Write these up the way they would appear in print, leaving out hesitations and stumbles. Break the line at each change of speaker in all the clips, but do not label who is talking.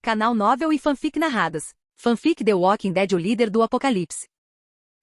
Canal Novel e Fanfic Narradas. Fanfic The Walking Dead, o líder do apocalipse.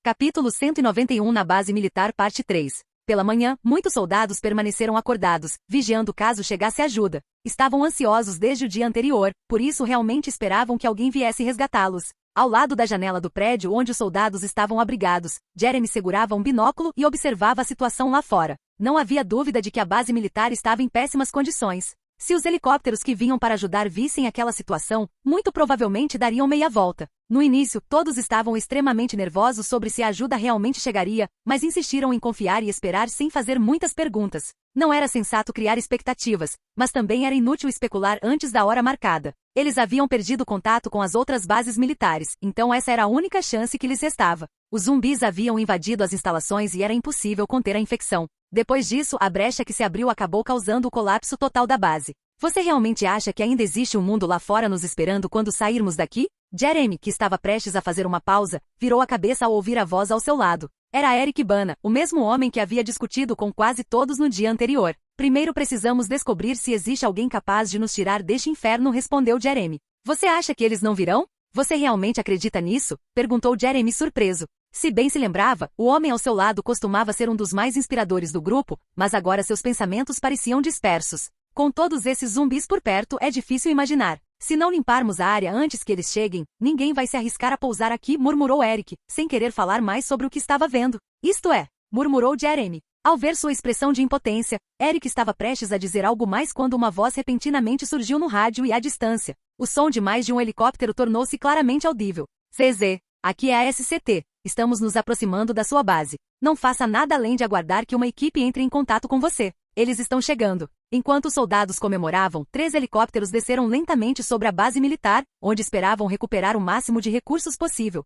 Capítulo 191 na base militar, parte 3. Pela manhã, muitos soldados permaneceram acordados, vigiando caso chegasse ajuda. Estavam ansiosos desde o dia anterior, por isso realmente esperavam que alguém viesse resgatá-los. Ao lado da janela do prédio onde os soldados estavam abrigados, Jeremy segurava um binóculo e observava a situação lá fora. Não havia dúvida de que a base militar estava em péssimas condições. Se os helicópteros que vinham para ajudar vissem aquela situação, muito provavelmente dariam meia volta. No início, todos estavam extremamente nervosos sobre se a ajuda realmente chegaria, mas insistiram em confiar e esperar sem fazer muitas perguntas. Não era sensato criar expectativas, mas também era inútil especular antes da hora marcada. Eles haviam perdido contato com as outras bases militares, então essa era a única chance que lhes restava. Os zumbis haviam invadido as instalações e era impossível conter a infecção. Depois disso, a brecha que se abriu acabou causando o colapso total da base. Você realmente acha que ainda existe um mundo lá fora nos esperando quando sairmos daqui? Jeremy, que estava prestes a fazer uma pausa, virou a cabeça ao ouvir a voz ao seu lado. Era Eric Bana, o mesmo homem que havia discutido com quase todos no dia anterior. Primeiro precisamos descobrir se existe alguém capaz de nos tirar deste inferno, respondeu Jeremy. Você acha que eles não virão? Você realmente acredita nisso? Perguntou Jeremy surpreso. Se bem se lembrava, o homem ao seu lado costumava ser um dos mais inspiradores do grupo, mas agora seus pensamentos pareciam dispersos. Com todos esses zumbis por perto, é difícil imaginar. Se não limparmos a área antes que eles cheguem, ninguém vai se arriscar a pousar aqui, murmurou Eric, sem querer falar mais sobre o que estava vendo. Isto é, murmurou Jeremy. Ao ver sua expressão de impotência, Eric estava prestes a dizer algo mais quando uma voz repentinamente surgiu no rádio e à distância. O som de mais de um helicóptero tornou-se claramente audível. CZ, aqui é a SCT. Estamos nos aproximando da sua base. Não faça nada além de aguardar que uma equipe entre em contato com você. Eles estão chegando. Enquanto os soldados comemoravam, 3 helicópteros desceram lentamente sobre a base militar, onde esperavam recuperar o máximo de recursos possível.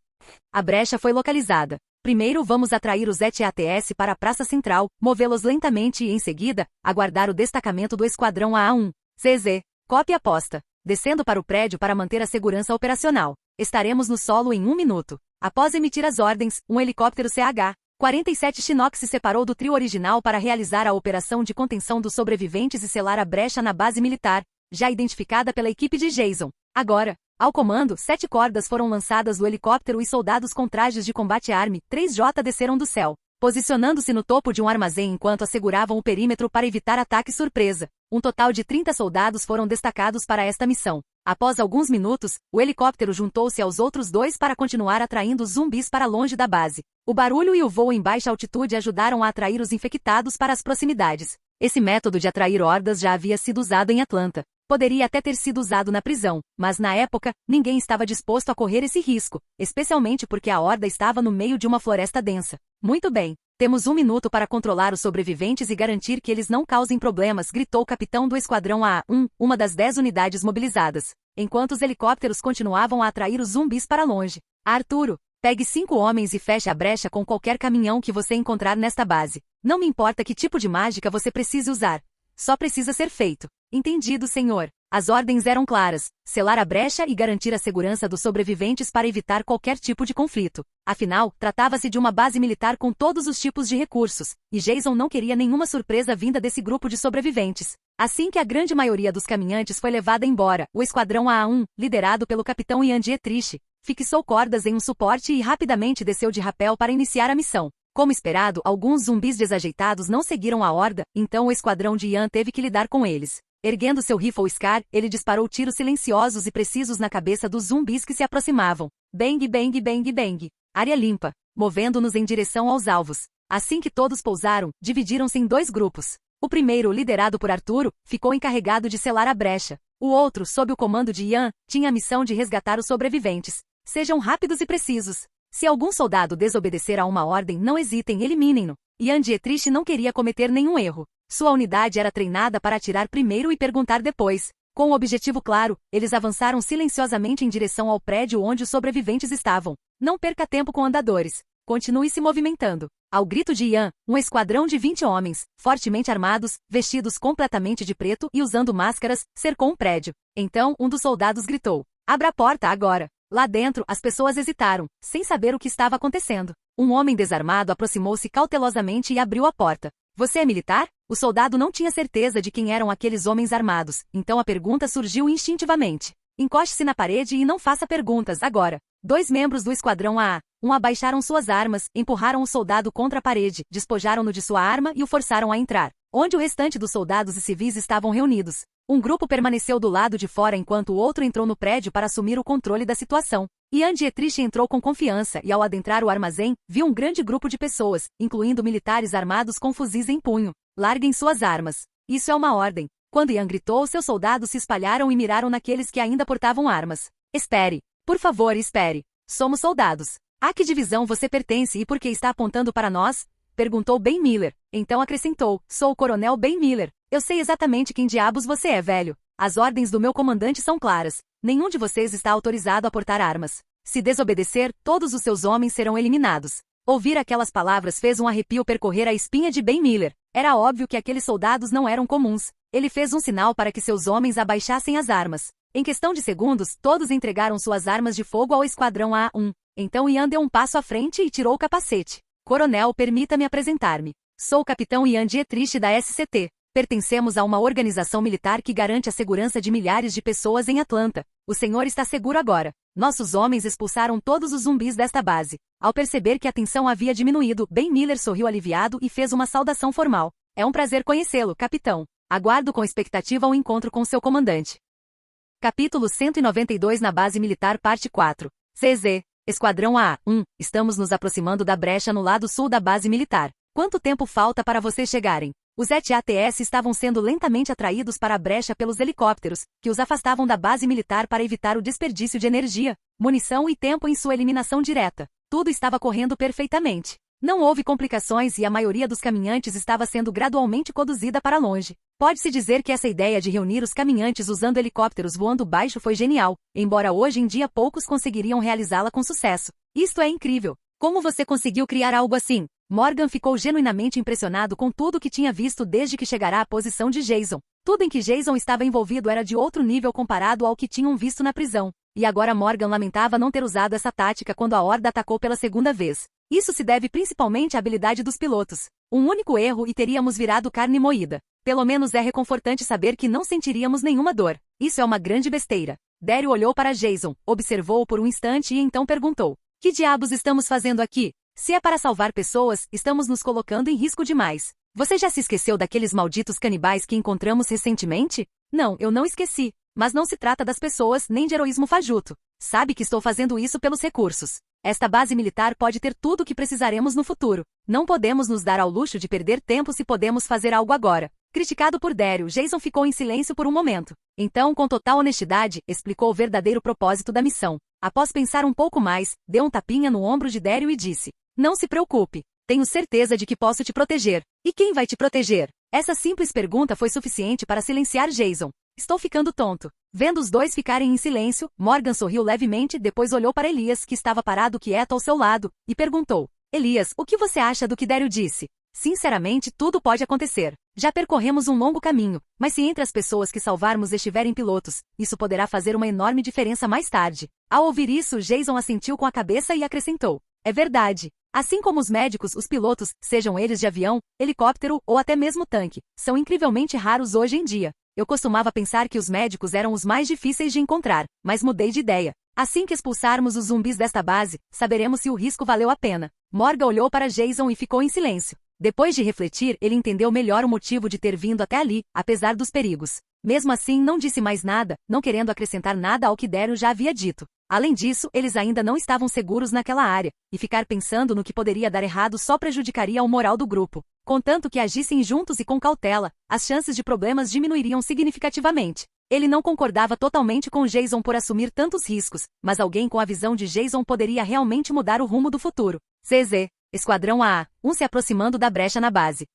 A brecha foi localizada. Primeiro vamos atrair os ETATS para a Praça Central, movê-los lentamente e, em seguida, aguardar o destacamento do Esquadrão AA1. CZ, cópia aposta. Descendo para o prédio para manter a segurança operacional. Estaremos no solo em 1 minuto. Após emitir as ordens, um helicóptero CH-47 Chinook se separou do trio original para realizar a operação de contenção dos sobreviventes e selar a brecha na base militar, já identificada pela equipe de Jason. Agora, ao comando, 7 cordas foram lançadas do helicóptero e soldados com trajes de combate ARM-3J desceram do céu, posicionando-se no topo de um armazém enquanto asseguravam o perímetro para evitar ataque surpresa. Um total de 30 soldados foram destacados para esta missão. Após alguns minutos, o helicóptero juntou-se aos outros 2 para continuar atraindo os zumbis para longe da base. O barulho e o voo em baixa altitude ajudaram a atrair os infectados para as proximidades. Esse método de atrair hordas já havia sido usado em Atlanta. Poderia até ter sido usado na prisão, mas na época, ninguém estava disposto a correr esse risco, especialmente porque a horda estava no meio de uma floresta densa. Muito bem. Temos 1 minuto para controlar os sobreviventes e garantir que eles não causem problemas, gritou o capitão do Esquadrão AA1, uma das 10 unidades mobilizadas, enquanto os helicópteros continuavam a atrair os zumbis para longe. Arturo, pegue 5 homens e feche a brecha com qualquer caminhão que você encontrar nesta base. Não me importa que tipo de mágica você precise usar. Só precisa ser feito. Entendido, senhor. As ordens eram claras: selar a brecha e garantir a segurança dos sobreviventes para evitar qualquer tipo de conflito. Afinal, tratava-se de uma base militar com todos os tipos de recursos, e Jason não queria nenhuma surpresa vinda desse grupo de sobreviventes. Assim que a grande maioria dos caminhantes foi levada embora, o Esquadrão AA1, liderado pelo capitão Ian Dietrich, fixou cordas em um suporte e rapidamente desceu de rapel para iniciar a missão. Como esperado, alguns zumbis desajeitados não seguiram a horda, então o esquadrão de Ian teve que lidar com eles. Erguendo seu rifle Scar, ele disparou tiros silenciosos e precisos na cabeça dos zumbis que se aproximavam. Bang, bang, bang, bang. Área limpa, movendo-nos em direção aos alvos. Assim que todos pousaram, dividiram-se em 2 grupos. O primeiro, liderado por Arturo, ficou encarregado de selar a brecha. O outro, sob o comando de Ian, tinha a missão de resgatar os sobreviventes. Sejam rápidos e precisos. Se algum soldado desobedecer a uma ordem, não hesitem, eliminem-no. Ian Dietrich não queria cometer nenhum erro. Sua unidade era treinada para atirar primeiro e perguntar depois. Com o objetivo claro, eles avançaram silenciosamente em direção ao prédio onde os sobreviventes estavam. Não perca tempo com andadores. Continue se movimentando. Ao grito de Ian, um esquadrão de 20 homens, fortemente armados, vestidos completamente de preto e usando máscaras, cercou um prédio. Então, um dos soldados gritou: "Abra a porta agora!" Lá dentro, as pessoas hesitaram, sem saber o que estava acontecendo. Um homem desarmado aproximou-se cautelosamente e abriu a porta. Você é militar? O soldado não tinha certeza de quem eram aqueles homens armados, então a pergunta surgiu instintivamente. Encoste-se na parede e não faça perguntas agora. 2 membros do esquadrão AA-1 abaixaram suas armas, empurraram o soldado contra a parede, despojaram-no de sua arma e o forçaram a entrar, onde o restante dos soldados e civis estavam reunidos. Um grupo permaneceu do lado de fora enquanto o outro entrou no prédio para assumir o controle da situação. Ian Dietrich entrou com confiança e ao adentrar o armazém, viu um grande grupo de pessoas, incluindo militares armados com fuzis em punho. Larguem suas armas. Isso é uma ordem. Quando Ian gritou, seus soldados se espalharam e miraram naqueles que ainda portavam armas. Espere. Por favor, espere. Somos soldados. A que divisão você pertence e por que está apontando para nós? Perguntou Ben Miller. Então acrescentou, sou o coronel Ben Miller. Eu sei exatamente quem diabos você é, velho. As ordens do meu comandante são claras. Nenhum de vocês está autorizado a portar armas. Se desobedecer, todos os seus homens serão eliminados. Ouvir aquelas palavras fez um arrepio percorrer a espinha de Ben Miller. Era óbvio que aqueles soldados não eram comuns. Ele fez um sinal para que seus homens abaixassem as armas. Em questão de segundos, todos entregaram suas armas de fogo ao esquadrão A1. Então Ian deu um passo à frente e tirou o capacete. Coronel, permita-me apresentar-me. Sou o capitão Ian Dietrich da SCT. Pertencemos a uma organização militar que garante a segurança de milhares de pessoas em Atlanta. O senhor está seguro agora. Nossos homens expulsaram todos os zumbis desta base. Ao perceber que a tensão havia diminuído, Ben Miller sorriu aliviado e fez uma saudação formal. É um prazer conhecê-lo, capitão. Aguardo com expectativa o encontro com seu comandante. Capítulo 192 na Base Militar Parte 4. CZ. Esquadrão AA-1. Estamos nos aproximando da brecha no lado sul da base militar. Quanto tempo falta para vocês chegarem? Os ETATS estavam sendo lentamente atraídos para a brecha pelos helicópteros, que os afastavam da base militar para evitar o desperdício de energia, munição e tempo em sua eliminação direta. Tudo estava correndo perfeitamente. Não houve complicações e a maioria dos caminhantes estava sendo gradualmente conduzida para longe. Pode-se dizer que essa ideia de reunir os caminhantes usando helicópteros voando baixo foi genial, embora hoje em dia poucos conseguiriam realizá-la com sucesso. Isto é incrível. Como você conseguiu criar algo assim? Morgan ficou genuinamente impressionado com tudo que tinha visto desde que chegara à posição de Jason. Tudo em que Jason estava envolvido era de outro nível comparado ao que tinham visto na prisão. E agora Morgan lamentava não ter usado essa tática quando a horda atacou pela segunda vez. Isso se deve principalmente à habilidade dos pilotos. Um único erro e teríamos virado carne moída. Pelo menos é reconfortante saber que não sentiríamos nenhuma dor. Isso é uma grande besteira. Daryl olhou para Jason, observou-o por um instante e então perguntou. Que diabos estamos fazendo aqui? Se é para salvar pessoas, estamos nos colocando em risco demais. Você já se esqueceu daqueles malditos canibais que encontramos recentemente? Não, eu não esqueci. Mas não se trata das pessoas nem de heroísmo fajuto. Sabe que estou fazendo isso pelos recursos. Esta base militar pode ter tudo o que precisaremos no futuro. Não podemos nos dar ao luxo de perder tempo se podemos fazer algo agora. Criticado por Daryl, Jason ficou em silêncio por um momento. Então, com total honestidade, explicou o verdadeiro propósito da missão. Após pensar um pouco mais, deu um tapinha no ombro de Daryl e disse. Não se preocupe. Tenho certeza de que posso te proteger. E quem vai te proteger? Essa simples pergunta foi suficiente para silenciar Jason. Estou ficando tonto. Vendo os dois ficarem em silêncio, Morgan sorriu levemente, depois olhou para Elias, que estava parado quieto ao seu lado, e perguntou. Elias, o que você acha do que Daryl disse? Sinceramente, tudo pode acontecer. Já percorremos um longo caminho, mas se entre as pessoas que salvarmos estiverem pilotos, isso poderá fazer uma enorme diferença mais tarde. Ao ouvir isso, Jason assentiu com a cabeça e acrescentou. É verdade. Assim como os médicos, os pilotos, sejam eles de avião, helicóptero ou até mesmo tanque, são incrivelmente raros hoje em dia. Eu costumava pensar que os médicos eram os mais difíceis de encontrar, mas mudei de ideia. Assim que expulsarmos os zumbis desta base, saberemos se o risco valeu a pena. Morgan olhou para Jason e ficou em silêncio. Depois de refletir, ele entendeu melhor o motivo de ter vindo até ali, apesar dos perigos. Mesmo assim, não disse mais nada, não querendo acrescentar nada ao que Daryl já havia dito. Além disso, eles ainda não estavam seguros naquela área, e ficar pensando no que poderia dar errado só prejudicaria o moral do grupo. Contanto que agissem juntos e com cautela, as chances de problemas diminuiriam significativamente. Ele não concordava totalmente com Jason por assumir tantos riscos, mas alguém com a visão de Jason poderia realmente mudar o rumo do futuro. CZ. Esquadrão AA-1 se aproximando da brecha na base.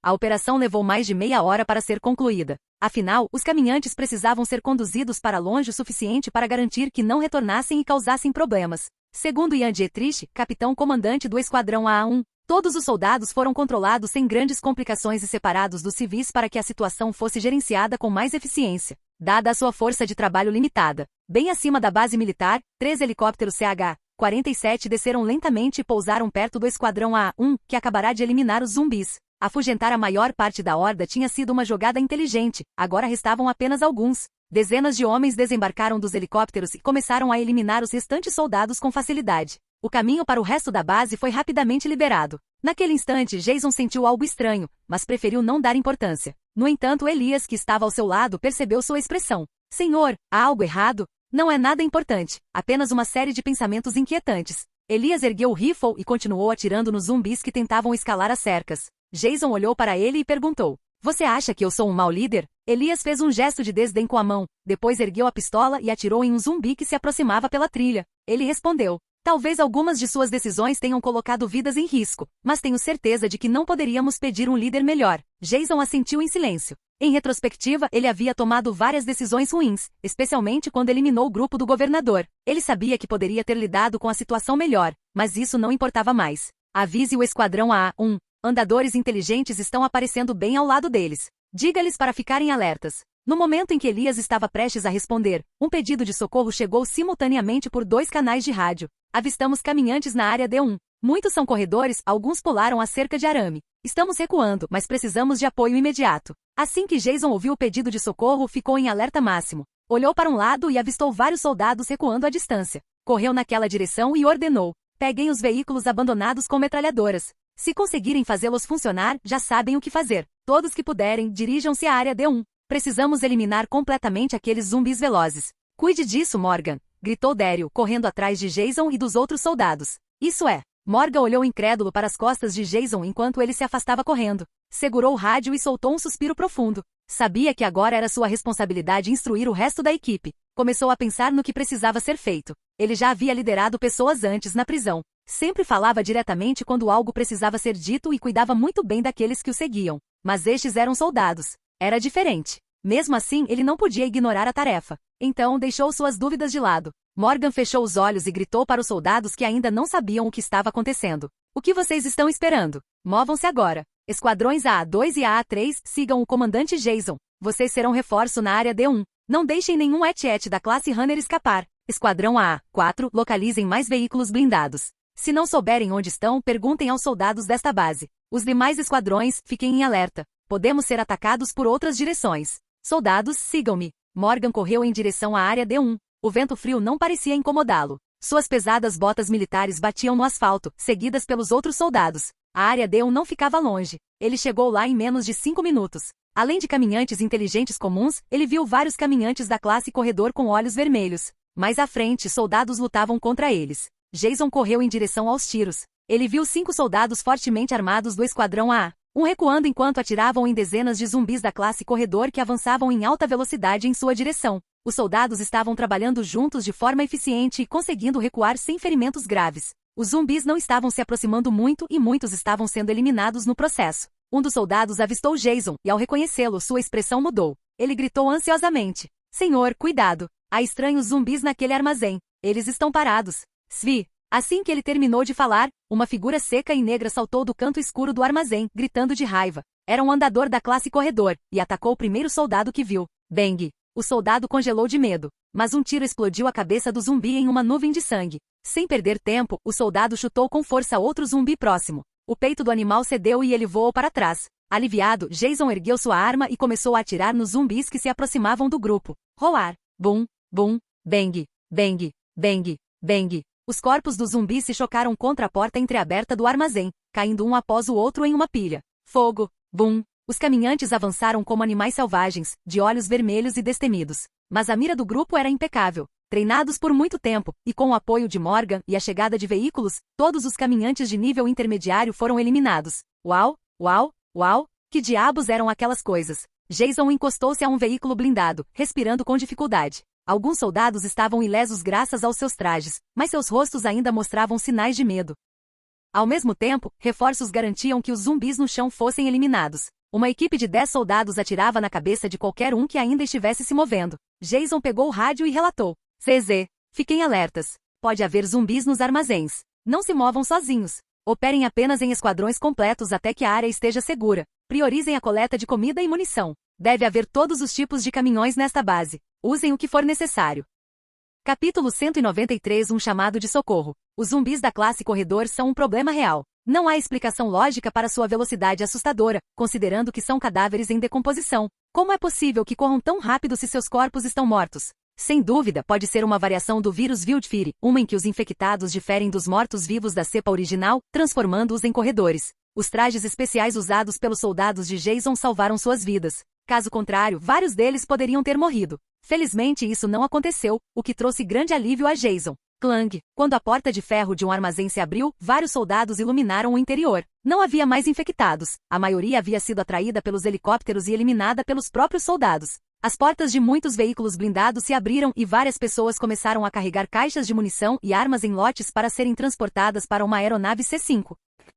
A operação levou mais de meia hora para ser concluída. Afinal, os caminhantes precisavam ser conduzidos para longe o suficiente para garantir que não retornassem e causassem problemas. Segundo Ian Dietrich, capitão-comandante do Esquadrão AA-1, todos os soldados foram controlados sem grandes complicações e separados dos civis para que a situação fosse gerenciada com mais eficiência, dada a sua força de trabalho limitada. Bem acima da base militar, 3 helicópteros CH-47 desceram lentamente e pousaram perto do Esquadrão AA-1, que acabará de eliminar os zumbis. Afugentar a maior parte da horda tinha sido uma jogada inteligente, agora restavam apenas alguns. Dezenas de homens desembarcaram dos helicópteros e começaram a eliminar os restantes soldados com facilidade. O caminho para o resto da base foi rapidamente liberado. Naquele instante, Jason sentiu algo estranho, mas preferiu não dar importância. No entanto, Elias, que estava ao seu lado, percebeu sua expressão. Senhor, há algo errado? Não é nada importante, apenas uma série de pensamentos inquietantes. Elias ergueu o rifle e continuou atirando nos zumbis que tentavam escalar as cercas. Jason olhou para ele e perguntou: Você acha que eu sou um mau líder? Elias fez um gesto de desdém com a mão, depois ergueu a pistola e atirou em um zumbi que se aproximava pela trilha. Ele respondeu: Talvez algumas de suas decisões tenham colocado vidas em risco, mas tenho certeza de que não poderíamos pedir um líder melhor. Jason assentiu em silêncio. Em retrospectiva, ele havia tomado várias decisões ruins, especialmente quando eliminou o grupo do governador. Ele sabia que poderia ter lidado com a situação melhor, mas isso não importava mais. Avise o esquadrão A1. Andadores inteligentes estão aparecendo bem ao lado deles. Diga-lhes para ficarem alertas. No momento em que Elias estava prestes a responder, um pedido de socorro chegou simultaneamente por 2 canais de rádio. Avistamos caminhantes na área D1. Muitos são corredores, alguns pularam a cerca de arame. Estamos recuando, mas precisamos de apoio imediato. Assim que Jason ouviu o pedido de socorro, ficou em alerta máximo. Olhou para um lado e avistou vários soldados recuando à distância. Correu naquela direção e ordenou: Peguem os veículos abandonados com metralhadoras. Se conseguirem fazê-los funcionar, já sabem o que fazer. Todos que puderem, dirijam-se à área D1. Precisamos eliminar completamente aqueles zumbis velozes. Cuide disso, Morgan, gritou Daryl, correndo atrás de Jason e dos outros soldados. Isso é. Morgan olhou incrédulo para as costas de Jason enquanto ele se afastava correndo. Segurou o rádio e soltou um suspiro profundo. Sabia que agora era sua responsabilidade instruir o resto da equipe. Começou a pensar no que precisava ser feito. Ele já havia liderado pessoas antes na prisão. Sempre falava diretamente quando algo precisava ser dito e cuidava muito bem daqueles que o seguiam. Mas estes eram soldados. Era diferente. Mesmo assim, ele não podia ignorar a tarefa. Então, deixou suas dúvidas de lado. Morgan fechou os olhos e gritou para os soldados que ainda não sabiam o que estava acontecendo. O que vocês estão esperando? Movam-se agora. Esquadrões AA2 e AA3 sigam o comandante Jason. Vocês serão reforço na área D1. Não deixem nenhum ET da classe Runner escapar. Esquadrão AA4, localizem mais veículos blindados. Se não souberem onde estão, perguntem aos soldados desta base. Os demais esquadrões, fiquem em alerta. Podemos ser atacados por outras direções. Soldados, sigam-me. Morgan correu em direção à área D1. O vento frio não parecia incomodá-lo. Suas pesadas botas militares batiam no asfalto, seguidas pelos outros soldados. A área D1 não ficava longe. Ele chegou lá em menos de 5 minutos. Além de caminhantes inteligentes comuns, ele viu vários caminhantes da classe corredor com olhos vermelhos. Mais à frente, soldados lutavam contra eles. Jason correu em direção aos tiros. Ele viu 5 soldados fortemente armados do esquadrão A. Um recuando enquanto atiravam em dezenas de zumbis da classe corredor que avançavam em alta velocidade em sua direção. Os soldados estavam trabalhando juntos de forma eficiente e conseguindo recuar sem ferimentos graves. Os zumbis não estavam se aproximando muito e muitos estavam sendo eliminados no processo. Um dos soldados avistou Jason e ao reconhecê-lo sua expressão mudou. Ele gritou ansiosamente: Senhor, cuidado! Há estranhos zumbis naquele armazém. Eles estão parados. Svi. Assim que ele terminou de falar, uma figura seca e negra saltou do canto escuro do armazém, gritando de raiva. Era um andador da classe corredor, e atacou o primeiro soldado que viu. Bang! O soldado congelou de medo, mas um tiro explodiu a cabeça do zumbi em uma nuvem de sangue. Sem perder tempo, o soldado chutou com força outro zumbi próximo. O peito do animal cedeu e ele voou para trás. Aliviado, Jason ergueu sua arma e começou a atirar nos zumbis que se aproximavam do grupo. Roar! Bum! Bum! Bang! Bang! Bang! Bang! Os corpos dos zumbis se chocaram contra a porta entreaberta do armazém, caindo um após o outro em uma pilha. Fogo! Bum! Os caminhantes avançaram como animais selvagens, de olhos vermelhos e destemidos. Mas a mira do grupo era impecável. Treinados por muito tempo, e com o apoio de Morgan e a chegada de veículos, todos os caminhantes de nível intermediário foram eliminados. Uau! Uau! Uau! Que diabos eram aquelas coisas? Jason encostou-se a um veículo blindado, respirando com dificuldade. Alguns soldados estavam ilesos graças aos seus trajes, mas seus rostos ainda mostravam sinais de medo. Ao mesmo tempo, reforços garantiam que os zumbis no chão fossem eliminados. Uma equipe de 10 soldados atirava na cabeça de qualquer um que ainda estivesse se movendo. Jason pegou o rádio e relatou: CZ, fiquem alertas. Pode haver zumbis nos armazéns. Não se movam sozinhos. Operem apenas em esquadrões completos até que a área esteja segura. Priorizem a coleta de comida e munição. Deve haver todos os tipos de caminhões nesta base. Usem o que for necessário. Capítulo 193. Um chamado de socorro. Os zumbis da classe corredor são um problema real. Não há explicação lógica para sua velocidade assustadora, considerando que são cadáveres em decomposição. Como é possível que corram tão rápido se seus corpos estão mortos? Sem dúvida, pode ser uma variação do vírus Wildfire, uma em que os infectados diferem dos mortos-vivos da cepa original, transformando-os em corredores. Os trajes especiais usados pelos soldados de Jason salvaram suas vidas. Caso contrário, vários deles poderiam ter morrido. Felizmente isso não aconteceu, o que trouxe grande alívio a Jason. Clang. Quando a porta de ferro de um armazém se abriu, vários soldados iluminaram o interior. Não havia mais infectados. A maioria havia sido atraída pelos helicópteros e eliminada pelos próprios soldados. As portas de muitos veículos blindados se abriram e várias pessoas começaram a carregar caixas de munição e armas em lotes para serem transportadas para uma aeronave C-5.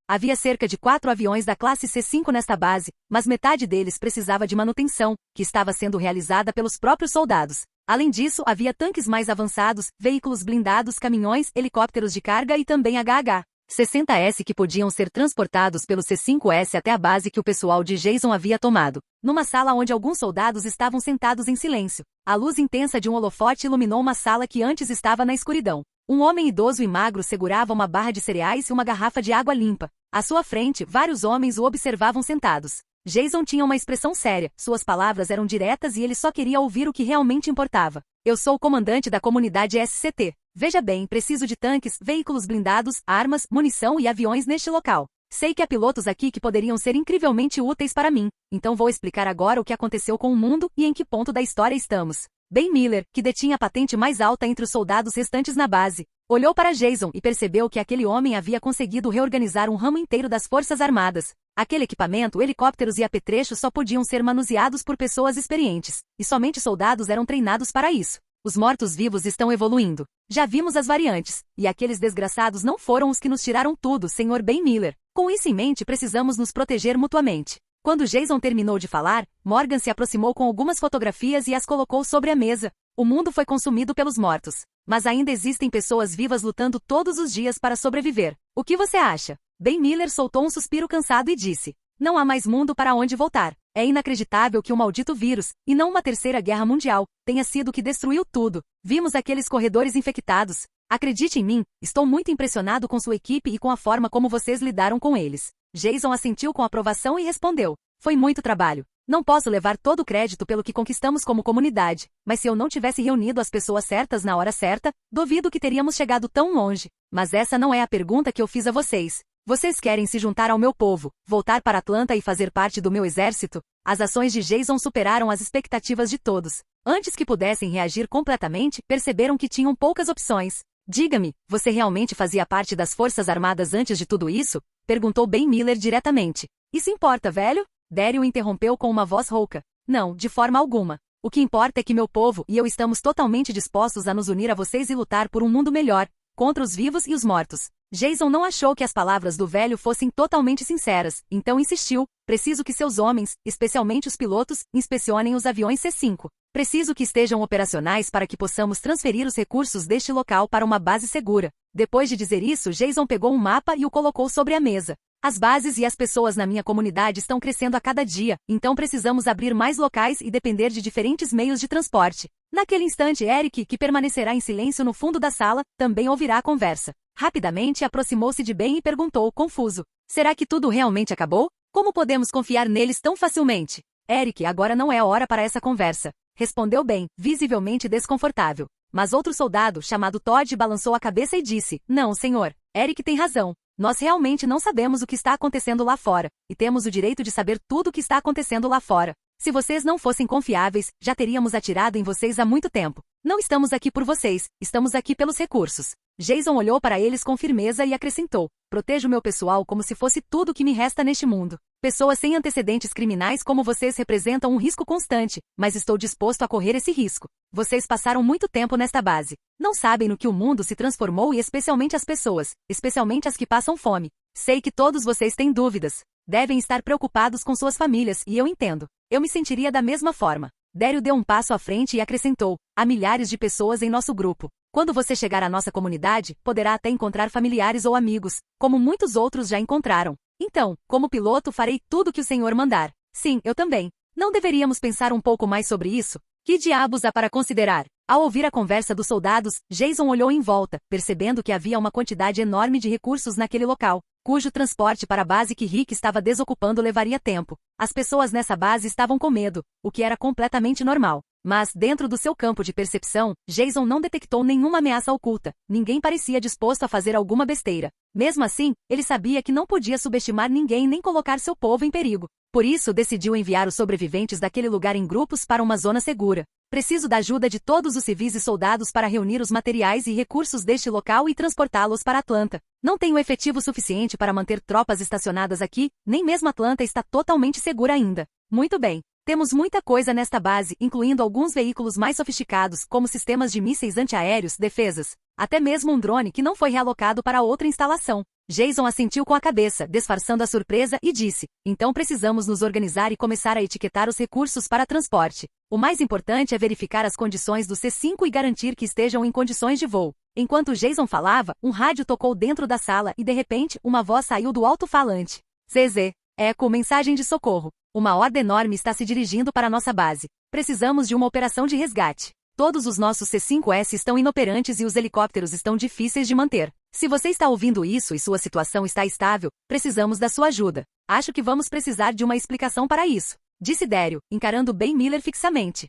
Havia cerca de 4 aviões da classe C-5 nesta base, mas metade deles precisava de manutenção, que estava sendo realizada pelos próprios soldados. Além disso, havia tanques mais avançados, veículos blindados, caminhões, helicópteros de carga e também HH-60S que podiam ser transportados pelo C-5S até a base que o pessoal de Jason havia tomado. Numa sala onde alguns soldados estavam sentados em silêncio, a luz intensa de um holofote iluminou uma sala que antes estava na escuridão. Um homem idoso e magro segurava uma barra de cereais e uma garrafa de água limpa. À sua frente, vários homens o observavam sentados. Jason tinha uma expressão séria, suas palavras eram diretas e ele só queria ouvir o que realmente importava. Eu sou o comandante da comunidade SCT. Veja bem, preciso de tanques, veículos blindados, armas, munição e aviões neste local. Sei que há pilotos aqui que poderiam ser incrivelmente úteis para mim, então vou explicar agora o que aconteceu com o mundo e em que ponto da história estamos. Ben Miller, que detinha a patente mais alta entre os soldados restantes na base, olhou para Jason e percebeu que aquele homem havia conseguido reorganizar um ramo inteiro das Forças Armadas. Aquele equipamento, helicópteros e apetrechos só podiam ser manuseados por pessoas experientes, e somente soldados eram treinados para isso. Os mortos-vivos estão evoluindo. Já vimos as variantes, e aqueles desgraçados não foram os que nos tiraram tudo, Sr. Ben Miller. Com isso em mente, precisamos nos proteger mutuamente. Quando Jason terminou de falar, Morgan se aproximou com algumas fotografias e as colocou sobre a mesa. O mundo foi consumido pelos mortos. Mas ainda existem pessoas vivas lutando todos os dias para sobreviver. O que você acha? Ben Miller soltou um suspiro cansado e disse: não há mais mundo para onde voltar. É inacreditável que o maldito vírus, e não uma terceira guerra mundial, tenha sido o que destruiu tudo. Vimos aqueles corredores infectados. Acredite em mim, estou muito impressionado com sua equipe e com a forma como vocês lidaram com eles. Jason assentiu com aprovação e respondeu: foi muito trabalho. Não posso levar todo o crédito pelo que conquistamos como comunidade, mas se eu não tivesse reunido as pessoas certas na hora certa, duvido que teríamos chegado tão longe. Mas essa não é a pergunta que eu fiz a vocês. Vocês querem se juntar ao meu povo, voltar para Atlanta e fazer parte do meu exército? As ações de Jason superaram as expectativas de todos. Antes que pudessem reagir completamente, perceberam que tinham poucas opções. Diga-me, você realmente fazia parte das Forças Armadas antes de tudo isso? Perguntou Ben Miller diretamente. Isso importa, velho? Daryl interrompeu com uma voz rouca. Não, de forma alguma. O que importa é que meu povo e eu estamos totalmente dispostos a nos unir a vocês e lutar por um mundo melhor, contra os vivos e os mortos. Jason não achou que as palavras do velho fossem totalmente sinceras, então insistiu: preciso que seus homens, especialmente os pilotos, inspecionem os aviões C-5. Preciso que estejam operacionais para que possamos transferir os recursos deste local para uma base segura. Depois de dizer isso, Jason pegou um mapa e o colocou sobre a mesa. As bases e as pessoas na minha comunidade estão crescendo a cada dia, então precisamos abrir mais locais e depender de diferentes meios de transporte. Naquele instante, Eric, que permanecerá em silêncio no fundo da sala, também ouvirá a conversa. Rapidamente aproximou-se de Ben e perguntou, confuso: será que tudo realmente acabou? Como podemos confiar neles tão facilmente? Eric, agora não é a hora para essa conversa, respondeu Ben, visivelmente desconfortável. Mas outro soldado, chamado Todd, balançou a cabeça e disse: não, senhor, Eric tem razão. Nós realmente não sabemos o que está acontecendo lá fora, e temos o direito de saber tudo o que está acontecendo lá fora. Se vocês não fossem confiáveis, já teríamos atirado em vocês há muito tempo. Não estamos aqui por vocês, estamos aqui pelos recursos. Jason olhou para eles com firmeza e acrescentou: protejo o meu pessoal como se fosse tudo o que me resta neste mundo. Pessoas sem antecedentes criminais como vocês representam um risco constante, mas estou disposto a correr esse risco. Vocês passaram muito tempo nesta base. Não sabem no que o mundo se transformou e especialmente as pessoas, especialmente as que passam fome. Sei que todos vocês têm dúvidas. Devem estar preocupados com suas famílias e eu entendo. Eu me sentiria da mesma forma. Daryl deu um passo à frente e acrescentou: há milhares de pessoas em nosso grupo. Quando você chegar à nossa comunidade, poderá até encontrar familiares ou amigos, como muitos outros já encontraram. Então, como piloto, farei tudo o que o senhor mandar. Sim, eu também. Não deveríamos pensar um pouco mais sobre isso? Que diabos há para considerar? Ao ouvir a conversa dos soldados, Jason olhou em volta, percebendo que havia uma quantidade enorme de recursos naquele local. cujo transporte para a base que Rick estava desocupando levaria tempo. As pessoas nessa base estavam com medo, o que era completamente normal. Mas, dentro do seu campo de percepção, Jason não detectou nenhuma ameaça oculta. Ninguém parecia disposto a fazer alguma besteira. Mesmo assim, ele sabia que não podia subestimar ninguém nem colocar seu povo em perigo. Por isso, decidiu enviar os sobreviventes daquele lugar em grupos para uma zona segura. Preciso da ajuda de todos os civis e soldados para reunir os materiais e recursos deste local e transportá-los para Atlanta. Não tenho efetivo suficiente para manter tropas estacionadas aqui, nem mesmo Atlanta está totalmente segura ainda. Muito bem. Temos muita coisa nesta base, incluindo alguns veículos mais sofisticados, como sistemas de mísseis antiaéreos, defesas. Até mesmo um drone que não foi realocado para outra instalação. Jason assentiu com a cabeça, disfarçando a surpresa, e disse: então precisamos nos organizar e começar a etiquetar os recursos para transporte. O mais importante é verificar as condições do C-5 e garantir que estejam em condições de voo. Enquanto Jason falava, um rádio tocou dentro da sala e de repente, uma voz saiu do alto-falante. ZZ. Eco, mensagem de socorro. Uma horda enorme está se dirigindo para nossa base. Precisamos de uma operação de resgate. Todos os nossos C-5S estão inoperantes e os helicópteros estão difíceis de manter. Se você está ouvindo isso e sua situação está estável, precisamos da sua ajuda. Acho que vamos precisar de uma explicação para isso, disse Daryl, encarando Ben Miller fixamente.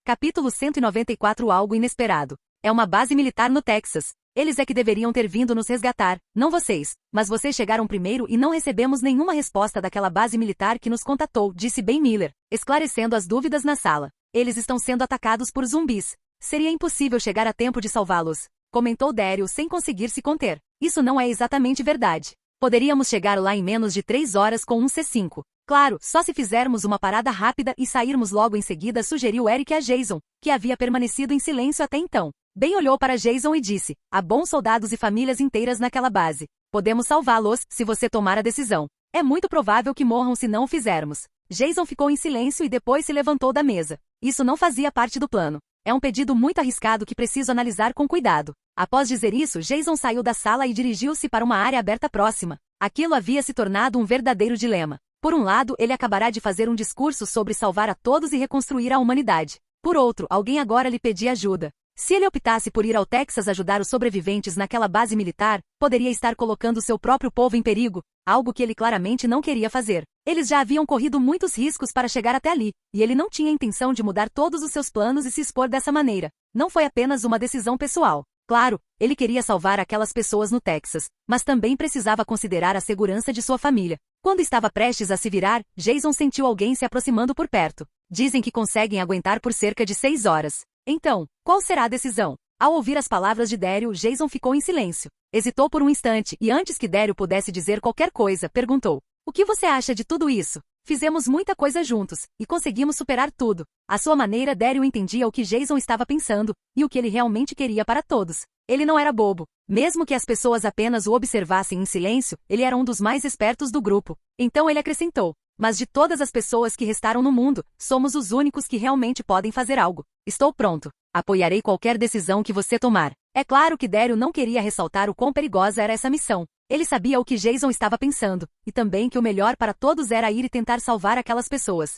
Capítulo 194. Algo inesperado. É uma base militar no Texas. Eles é que deveriam ter vindo nos resgatar, não vocês. Mas vocês chegaram primeiro e não recebemos nenhuma resposta daquela base militar que nos contatou, disse Ben Miller, esclarecendo as dúvidas na sala. Eles estão sendo atacados por zumbis. Seria impossível chegar a tempo de salvá-los, comentou Daryl sem conseguir se conter. Isso não é exatamente verdade. Poderíamos chegar lá em menos de 3 horas com um C-5. Claro, só se fizermos uma parada rápida e sairmos logo em seguida, sugeriu Eric a Jason, que havia permanecido em silêncio até então. Ben olhou para Jason e disse: há bons soldados e famílias inteiras naquela base. Podemos salvá-los, se você tomar a decisão. É muito provável que morram se não o fizermos. Jason ficou em silêncio e depois se levantou da mesa. Isso não fazia parte do plano. É um pedido muito arriscado que preciso analisar com cuidado. Após dizer isso, Jason saiu da sala e dirigiu-se para uma área aberta próxima. Aquilo havia se tornado um verdadeiro dilema. Por um lado, ele acabará de fazer um discurso sobre salvar a todos e reconstruir a humanidade. Por outro, alguém agora lhe pedia ajuda. Se ele optasse por ir ao Texas ajudar os sobreviventes naquela base militar, poderia estar colocando seu próprio povo em perigo, algo que ele claramente não queria fazer. Eles já haviam corrido muitos riscos para chegar até ali, e ele não tinha intenção de mudar todos os seus planos e se expor dessa maneira. Não foi apenas uma decisão pessoal. Claro, ele queria salvar aquelas pessoas no Texas, mas também precisava considerar a segurança de sua família. Quando estava prestes a se virar, Jason sentiu alguém se aproximando por perto. Dizem que conseguem aguentar por cerca de 6 horas. Então, qual será a decisão? Ao ouvir as palavras de Daryl, Jason ficou em silêncio. Hesitou por um instante e antes que Daryl pudesse dizer qualquer coisa, perguntou: o que você acha de tudo isso? Fizemos muita coisa juntos, e conseguimos superar tudo. À sua maneira, Daryl entendia o que Jason estava pensando, e o que ele realmente queria para todos. Ele não era bobo. Mesmo que as pessoas apenas o observassem em silêncio, ele era um dos mais espertos do grupo. Então ele acrescentou: mas de todas as pessoas que restaram no mundo, somos os únicos que realmente podem fazer algo. Estou pronto. Apoiarei qualquer decisão que você tomar. É claro que Daryl não queria ressaltar o quão perigosa era essa missão. Ele sabia o que Jason estava pensando, e também que o melhor para todos era ir e tentar salvar aquelas pessoas.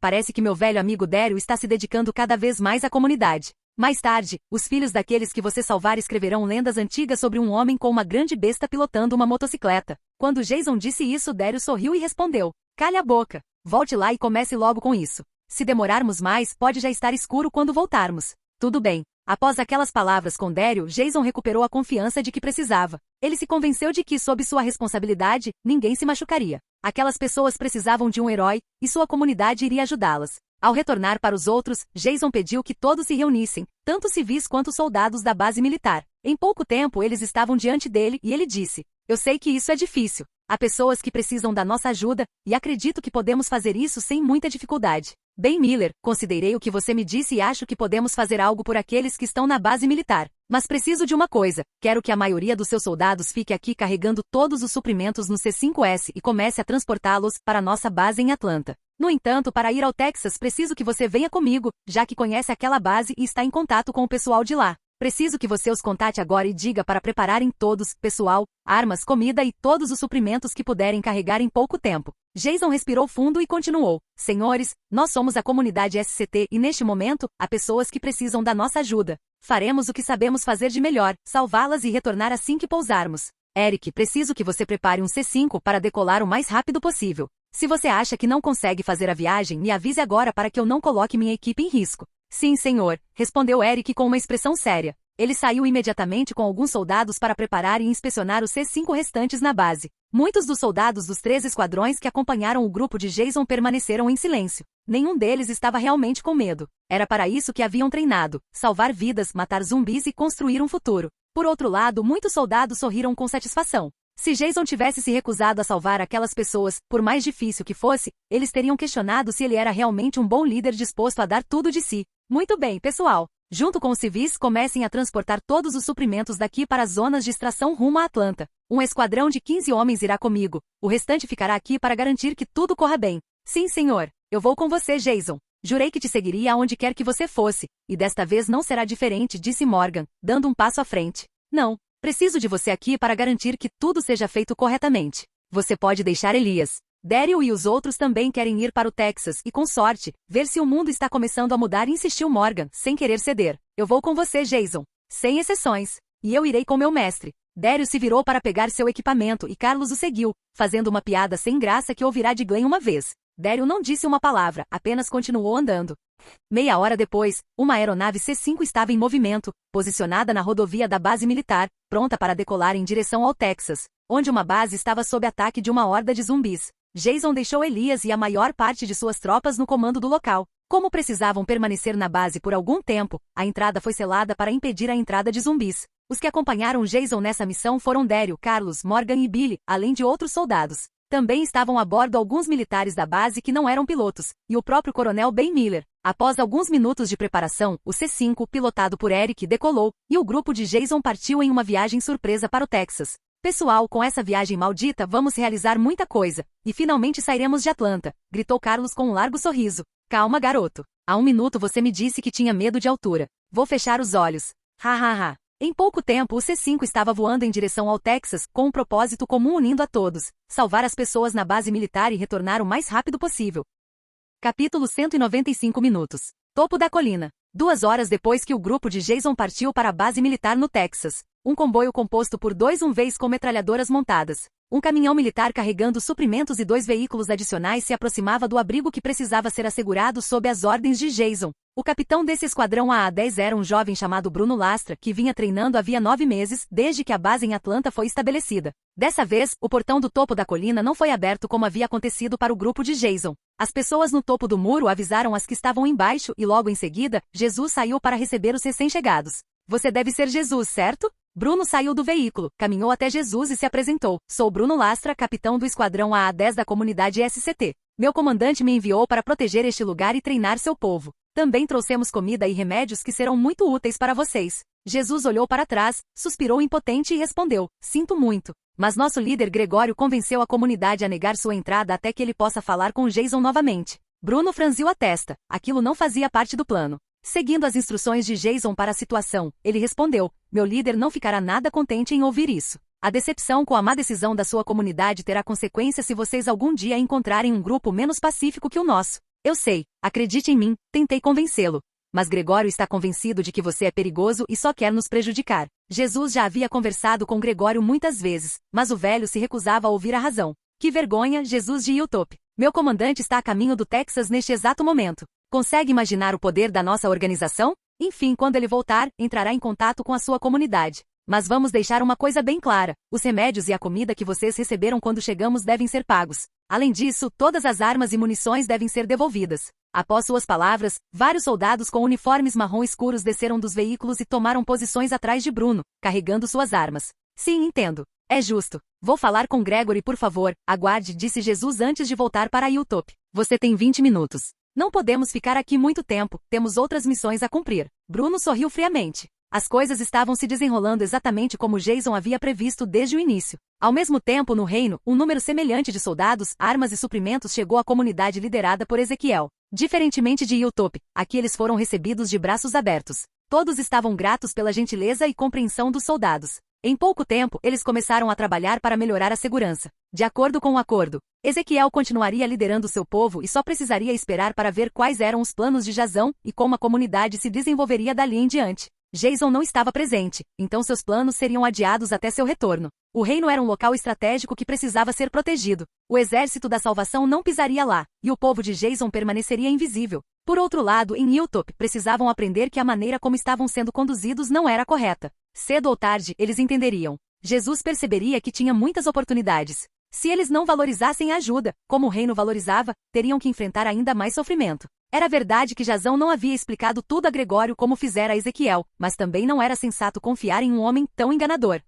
Parece que meu velho amigo Daryl está se dedicando cada vez mais à comunidade. Mais tarde, os filhos daqueles que você salvar escreverão lendas antigas sobre um homem com uma grande besta pilotando uma motocicleta. Quando Jason disse isso, Daryl sorriu e respondeu: calha a boca. Volte lá e comece logo com isso. Se demorarmos mais, pode já estar escuro quando voltarmos. Tudo bem. Após aquelas palavras com Daryl, Jason recuperou a confiança de que precisava. Ele se convenceu de que, sob sua responsabilidade, ninguém se machucaria. Aquelas pessoas precisavam de um herói, e sua comunidade iria ajudá-las. Ao retornar para os outros, Jason pediu que todos se reunissem, tanto civis quanto soldados da base militar. Em pouco tempo eles estavam diante dele e ele disse: eu sei que isso é difícil. Há pessoas que precisam da nossa ajuda, e acredito que podemos fazer isso sem muita dificuldade. Ben Miller, considerei o que você me disse e acho que podemos fazer algo por aqueles que estão na base militar. Mas preciso de uma coisa: quero que a maioria dos seus soldados fique aqui carregando todos os suprimentos no C-5S e comece a transportá-los para nossa base em Atlanta. No entanto, para ir ao Texas preciso que você venha comigo, já que conhece aquela base e está em contato com o pessoal de lá. Preciso que você os contate agora e diga para prepararem todos, pessoal, armas, comida e todos os suprimentos que puderem carregar em pouco tempo. Jason respirou fundo e continuou: senhores, nós somos a comunidade SCT e neste momento, há pessoas que precisam da nossa ajuda. Faremos o que sabemos fazer de melhor, salvá-las e retornar assim que pousarmos. Eric, preciso que você prepare um C5 para decolar o mais rápido possível. Se você acha que não consegue fazer a viagem, me avise agora para que eu não coloque minha equipe em risco. Sim, senhor, respondeu Eric com uma expressão séria. Ele saiu imediatamente com alguns soldados para preparar e inspecionar os C5 restantes na base. Muitos dos soldados dos 3 esquadrões que acompanharam o grupo de Jason permaneceram em silêncio. Nenhum deles estava realmente com medo. Era para isso que haviam treinado: salvar vidas, matar zumbis e construir um futuro. Por outro lado, muitos soldados sorriram com satisfação. Se Jason tivesse se recusado a salvar aquelas pessoas, por mais difícil que fosse, eles teriam questionado se ele era realmente um bom líder disposto a dar tudo de si. Muito bem, pessoal. Junto com os civis, comecem a transportar todos os suprimentos daqui para as zonas de extração rumo a Atlanta. Um esquadrão de 15 homens irá comigo. O restante ficará aqui para garantir que tudo corra bem. Sim, senhor. Eu vou com você, Jason. Jurei que te seguiria aonde quer que você fosse. E desta vez não será diferente, disse Morgan, dando um passo à frente. Não. Preciso de você aqui para garantir que tudo seja feito corretamente. Você pode deixar Elias. Daryl e os outros também querem ir para o Texas e, com sorte, ver se o mundo está começando a mudar, insistiu Morgan, sem querer ceder. Eu vou com você, Jason. Sem exceções. E eu irei com meu mestre. Daryl se virou para pegar seu equipamento e Carlos o seguiu, fazendo uma piada sem graça que ouvirá de Glenn uma vez. Daryl não disse uma palavra, apenas continuou andando. Meia hora depois, uma aeronave C5 estava em movimento, posicionada na rodovia da base militar, pronta para decolar em direção ao Texas, onde uma base estava sob ataque de uma horda de zumbis. Jason deixou Elias e a maior parte de suas tropas no comando do local. Como precisavam permanecer na base por algum tempo, a entrada foi selada para impedir a entrada de zumbis. Os que acompanharam Jason nessa missão foram Daryl, Carlos, Morgan e Billy, além de outros soldados. Também estavam a bordo alguns militares da base que não eram pilotos, e o próprio coronel Ben Miller. Após alguns minutos de preparação, o C5, pilotado por Eric, decolou, e o grupo de Jason partiu em uma viagem surpresa para o Texas. Pessoal, com essa viagem maldita vamos realizar muita coisa, e finalmente sairemos de Atlanta, gritou Carlos com um largo sorriso. Calma, garoto. Há um minuto você me disse que tinha medo de altura. Vou fechar os olhos. Ha ha ha. Em pouco tempo o C5 estava voando em direção ao Texas, com um propósito comum unindo a todos: salvar as pessoas na base militar e retornar o mais rápido possível. Capítulo 195 minutos. Topo da colina. 2 horas depois que o grupo de Jason partiu para a base militar no Texas, um comboio composto por 2 UMVs com metralhadoras montadas, um caminhão militar carregando suprimentos e 2 veículos adicionais se aproximava do abrigo que precisava ser assegurado sob as ordens de Jason. O capitão desse esquadrão AA-10 era um jovem chamado Bruno Lastra, que vinha treinando havia 9 meses, desde que a base em Atlanta foi estabelecida. Dessa vez, o portão do topo da colina não foi aberto como havia acontecido para o grupo de Jason. As pessoas no topo do muro avisaram as que estavam embaixo e logo em seguida, Jesus saiu para receber os recém-chegados. Você deve ser Jesus, certo? Bruno saiu do veículo, caminhou até Jesus e se apresentou. Sou Bruno Lastra, capitão do esquadrão AA-10 da comunidade SCT. Meu comandante me enviou para proteger este lugar e treinar seu povo. Também trouxemos comida e remédios que serão muito úteis para vocês. Jesus olhou para trás, suspirou impotente e respondeu: sinto muito. Mas nosso líder Gregório convenceu a comunidade a negar sua entrada até que ele possa falar com Jason novamente. Bruno franziu a testa. Aquilo não fazia parte do plano. Seguindo as instruções de Jason para a situação, ele respondeu: meu líder não ficará nada contente em ouvir isso. A decepção com a má decisão da sua comunidade terá consequências se vocês algum dia encontrarem um grupo menos pacífico que o nosso. Eu sei, acredite em mim, tentei convencê-lo. Mas Gregório está convencido de que você é perigoso e só quer nos prejudicar. Jesus já havia conversado com Gregório muitas vezes, mas o velho se recusava a ouvir a razão. Que vergonha, Jesus de Hilltop. Meu comandante está a caminho do Texas neste exato momento. Consegue imaginar o poder da nossa organização? Enfim, quando ele voltar, entrará em contato com a sua comunidade. Mas vamos deixar uma coisa bem clara: os remédios e a comida que vocês receberam quando chegamos devem ser pagos. Além disso, todas as armas e munições devem ser devolvidas. Após suas palavras, vários soldados com uniformes marrom escuros desceram dos veículos e tomaram posições atrás de Bruno, carregando suas armas. Sim, entendo. É justo. Vou falar com Gregory, por favor. Aguarde, disse Jesus antes de voltar para Hilltop. Você tem 20 minutos. Não podemos ficar aqui muito tempo, temos outras missões a cumprir. Bruno sorriu friamente. As coisas estavam se desenrolando exatamente como Jason havia previsto desde o início. Ao mesmo tempo, no reino, um número semelhante de soldados, armas e suprimentos chegou à comunidade liderada por Ezequiel. Diferentemente de Hilltop, aqui eles foram recebidos de braços abertos. Todos estavam gratos pela gentileza e compreensão dos soldados. Em pouco tempo, eles começaram a trabalhar para melhorar a segurança. De acordo com o acordo, Ezequiel continuaria liderando seu povo e só precisaria esperar para ver quais eram os planos de Jazão e como a comunidade se desenvolveria dali em diante. Jason não estava presente, então seus planos seriam adiados até seu retorno. O reino era um local estratégico que precisava ser protegido. O exército da salvação não pisaria lá, e o povo de Jason permaneceria invisível. Por outro lado, em Hilltop, precisavam aprender que a maneira como estavam sendo conduzidos não era correta. Cedo ou tarde, eles entenderiam. Jesus perceberia que tinha muitas oportunidades. Se eles não valorizassem a ajuda, como o reino valorizava, teriam que enfrentar ainda mais sofrimento. Era verdade que Jasão não havia explicado tudo a Gregório como fizera a Ezequiel, mas também não era sensato confiar em um homem tão enganador.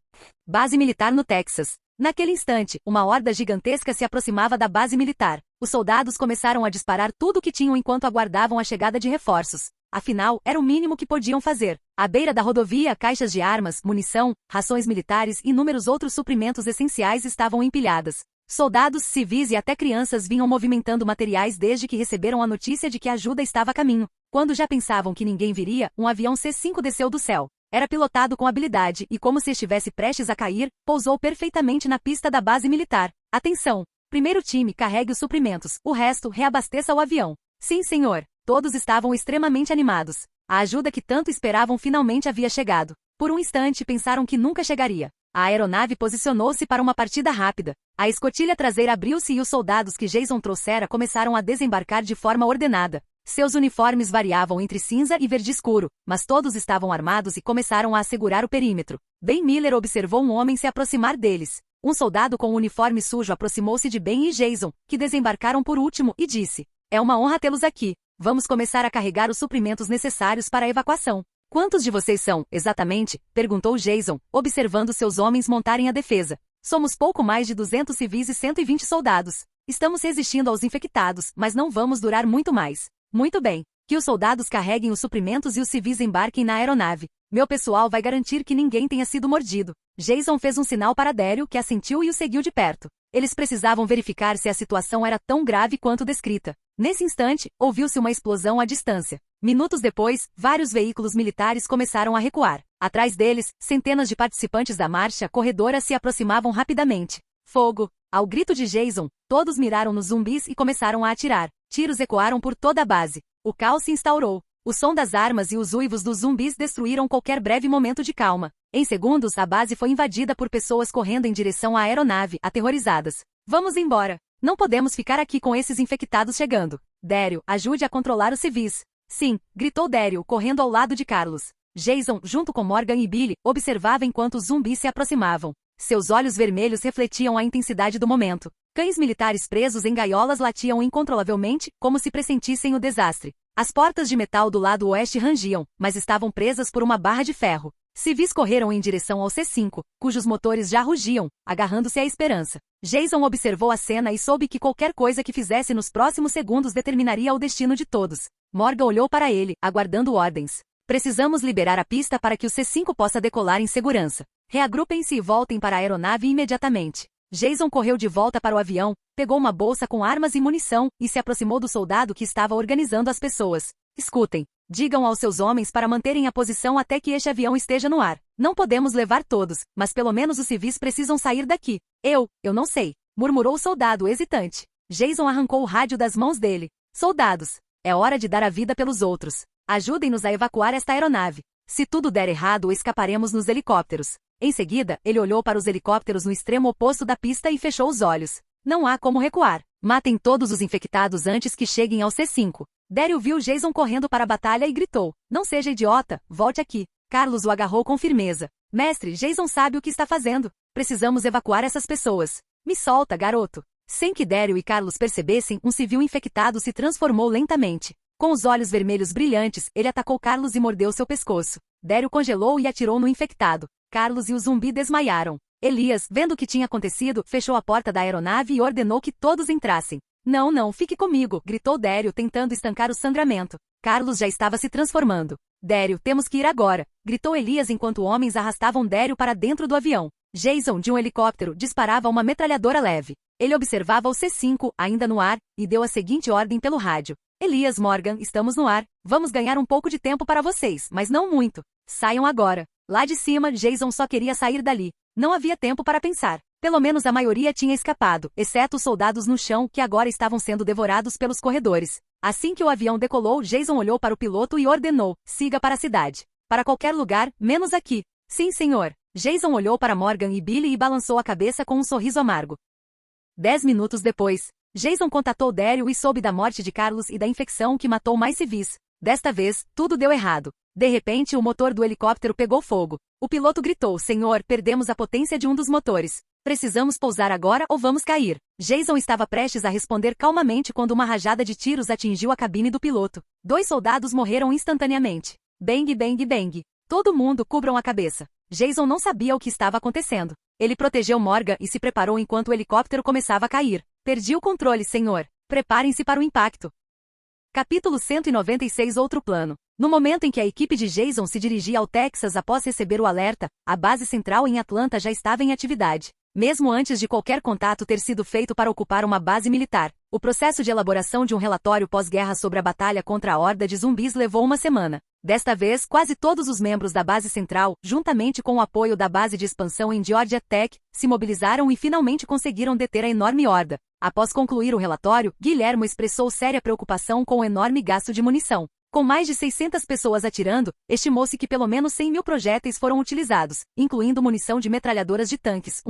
Base militar no Texas. Naquele instante, uma horda gigantesca se aproximava da base militar. Os soldados começaram a disparar tudo o que tinham enquanto aguardavam a chegada de reforços. Afinal, era o mínimo que podiam fazer. À beira da rodovia, caixas de armas, munição, rações militares e inúmeros outros suprimentos essenciais estavam empilhadas. Soldados, civis e até crianças vinham movimentando materiais desde que receberam a notícia de que a ajuda estava a caminho. Quando já pensavam que ninguém viria, um avião C-5 desceu do céu. Era pilotado com habilidade e, como se estivesse prestes a cair, pousou perfeitamente na pista da base militar. Atenção! Primeiro time, carregue os suprimentos, o resto, reabasteça o avião. Sim, senhor. Todos estavam extremamente animados. A ajuda que tanto esperavam finalmente havia chegado. Por um instante pensaram que nunca chegaria. A aeronave posicionou-se para uma partida rápida. A escotilha traseira abriu-se e os soldados que Jason trouxera começaram a desembarcar de forma ordenada. Seus uniformes variavam entre cinza e verde escuro, mas todos estavam armados e começaram a assegurar o perímetro. Ben Miller observou um homem se aproximar deles. Um soldado com um uniforme sujo aproximou-se de Ben e Jason, que desembarcaram por último, e disse: "É uma honra tê-los aqui. Vamos começar a carregar os suprimentos necessários para a evacuação." "Quantos de vocês são, exatamente?" perguntou Jason, observando seus homens montarem a defesa. "Somos pouco mais de 200 civis e 120 soldados. Estamos resistindo aos infectados, mas não vamos durar muito mais." "Muito bem. Que os soldados carreguem os suprimentos e os civis embarquem na aeronave. Meu pessoal vai garantir que ninguém tenha sido mordido." Jason fez um sinal para Daryl, que assentiu e o seguiu de perto. Eles precisavam verificar se a situação era tão grave quanto descrita. Nesse instante, ouviu-se uma explosão à distância. Minutos depois, vários veículos militares começaram a recuar. Atrás deles, centenas de participantes da marcha corredora se aproximavam rapidamente. Fogo! Ao grito de Jason, todos miraram nos zumbis e começaram a atirar. Tiros ecoaram por toda a base. O caos se instaurou. O som das armas e os uivos dos zumbis destruíram qualquer breve momento de calma. Em segundos, a base foi invadida por pessoas correndo em direção à aeronave, aterrorizadas. "Vamos embora! Não podemos ficar aqui com esses infectados chegando. Daryl, ajude a controlar os civis." "Sim", gritou Daryl, correndo ao lado de Carlos. Jason, junto com Morgan e Billy, observava enquanto os zumbis se aproximavam. Seus olhos vermelhos refletiam a intensidade do momento. Cães militares presos em gaiolas latiam incontrolavelmente, como se pressentissem o desastre. As portas de metal do lado oeste rangiam, mas estavam presas por uma barra de ferro. Civis correram em direção ao C-5, cujos motores já rugiam, agarrando-se à esperança. Jason observou a cena e soube que qualquer coisa que fizesse nos próximos segundos determinaria o destino de todos. Morgan olhou para ele, aguardando ordens. "Precisamos liberar a pista para que o C-5 possa decolar em segurança. Reagrupem-se e voltem para a aeronave imediatamente." Jason correu de volta para o avião, pegou uma bolsa com armas e munição, e se aproximou do soldado que estava organizando as pessoas. "Escutem. Digam aos seus homens para manterem a posição até que este avião esteja no ar. Não podemos levar todos, mas pelo menos os civis precisam sair daqui." Eu não sei", murmurou o soldado hesitante. Jason arrancou o rádio das mãos dele. "Soldados, é hora de dar a vida pelos outros. Ajudem-nos a evacuar esta aeronave. Se tudo der errado, escaparemos nos helicópteros." Em seguida, ele olhou para os helicópteros no extremo oposto da pista e fechou os olhos. "Não há como recuar. Matem todos os infectados antes que cheguem ao C-5. Daryl viu Jason correndo para a batalha e gritou: "Não seja idiota, volte aqui." Carlos o agarrou com firmeza. "Mestre, Jason sabe o que está fazendo. Precisamos evacuar essas pessoas. Me solta, garoto." Sem que Daryl e Carlos percebessem, um civil infectado se transformou lentamente. Com os olhos vermelhos brilhantes, ele atacou Carlos e mordeu seu pescoço. Daryl congelou e atirou no infectado. Carlos e o zumbi desmaiaram. Elias, vendo o que tinha acontecido, fechou a porta da aeronave e ordenou que todos entrassem. Não, fique comigo", gritou Daryl, tentando estancar o sangramento. Carlos já estava se transformando. "Daryl, temos que ir agora", gritou Elias enquanto homens arrastavam Daryl para dentro do avião. Jason, de um helicóptero, disparava uma metralhadora leve. Ele observava o C-5, ainda no ar, e deu a seguinte ordem pelo rádio: "Elias, Morgan, estamos no ar. Vamos ganhar um pouco de tempo para vocês, mas não muito. Saiam agora." Lá de cima, Jason só queria sair dali. Não havia tempo para pensar. Pelo menos a maioria tinha escapado, exceto os soldados no chão que agora estavam sendo devorados pelos corredores. Assim que o avião decolou, Jason olhou para o piloto e ordenou: "Siga para a cidade." Para qualquer lugar, menos aqui. Sim, senhor. Jason olhou para Morgan e Billy e balançou a cabeça com um sorriso amargo. 10 minutos depois, Jason contatou Daryl e soube da morte de Carlos e da infecção que matou mais civis. Desta vez, tudo deu errado. De repente, o motor do helicóptero pegou fogo. O piloto gritou: Senhor, perdemos a potência de um dos motores. Precisamos pousar agora ou vamos cair. Jason estava prestes a responder calmamente quando uma rajada de tiros atingiu a cabine do piloto. 2 soldados morreram instantaneamente. Bang, bang, bang. Todo mundo cubram a cabeça. Jason não sabia o que estava acontecendo. Ele protegeu Morgan e se preparou enquanto o helicóptero começava a cair. Perdi o controle, senhor. Preparem-se para o impacto. Capítulo 196. Outro plano. No momento em que a equipe de Jason se dirigia ao Texas após receber o alerta, a base central em Atlanta já estava em atividade. Mesmo antes de qualquer contato ter sido feito para ocupar uma base militar, o processo de elaboração de um relatório pós-guerra sobre a batalha contra a horda de zumbis levou uma semana. Desta vez, quase todos os membros da base central, juntamente com o apoio da base de expansão em Georgia Tech, se mobilizaram e finalmente conseguiram deter a enorme horda. Após concluir o relatório, Guilhermo expressou séria preocupação com o enorme gasto de munição. Com mais de 600 pessoas atirando, estimou-se que pelo menos 100.000 projéteis foram utilizados, incluindo munição de metralhadoras de tanques,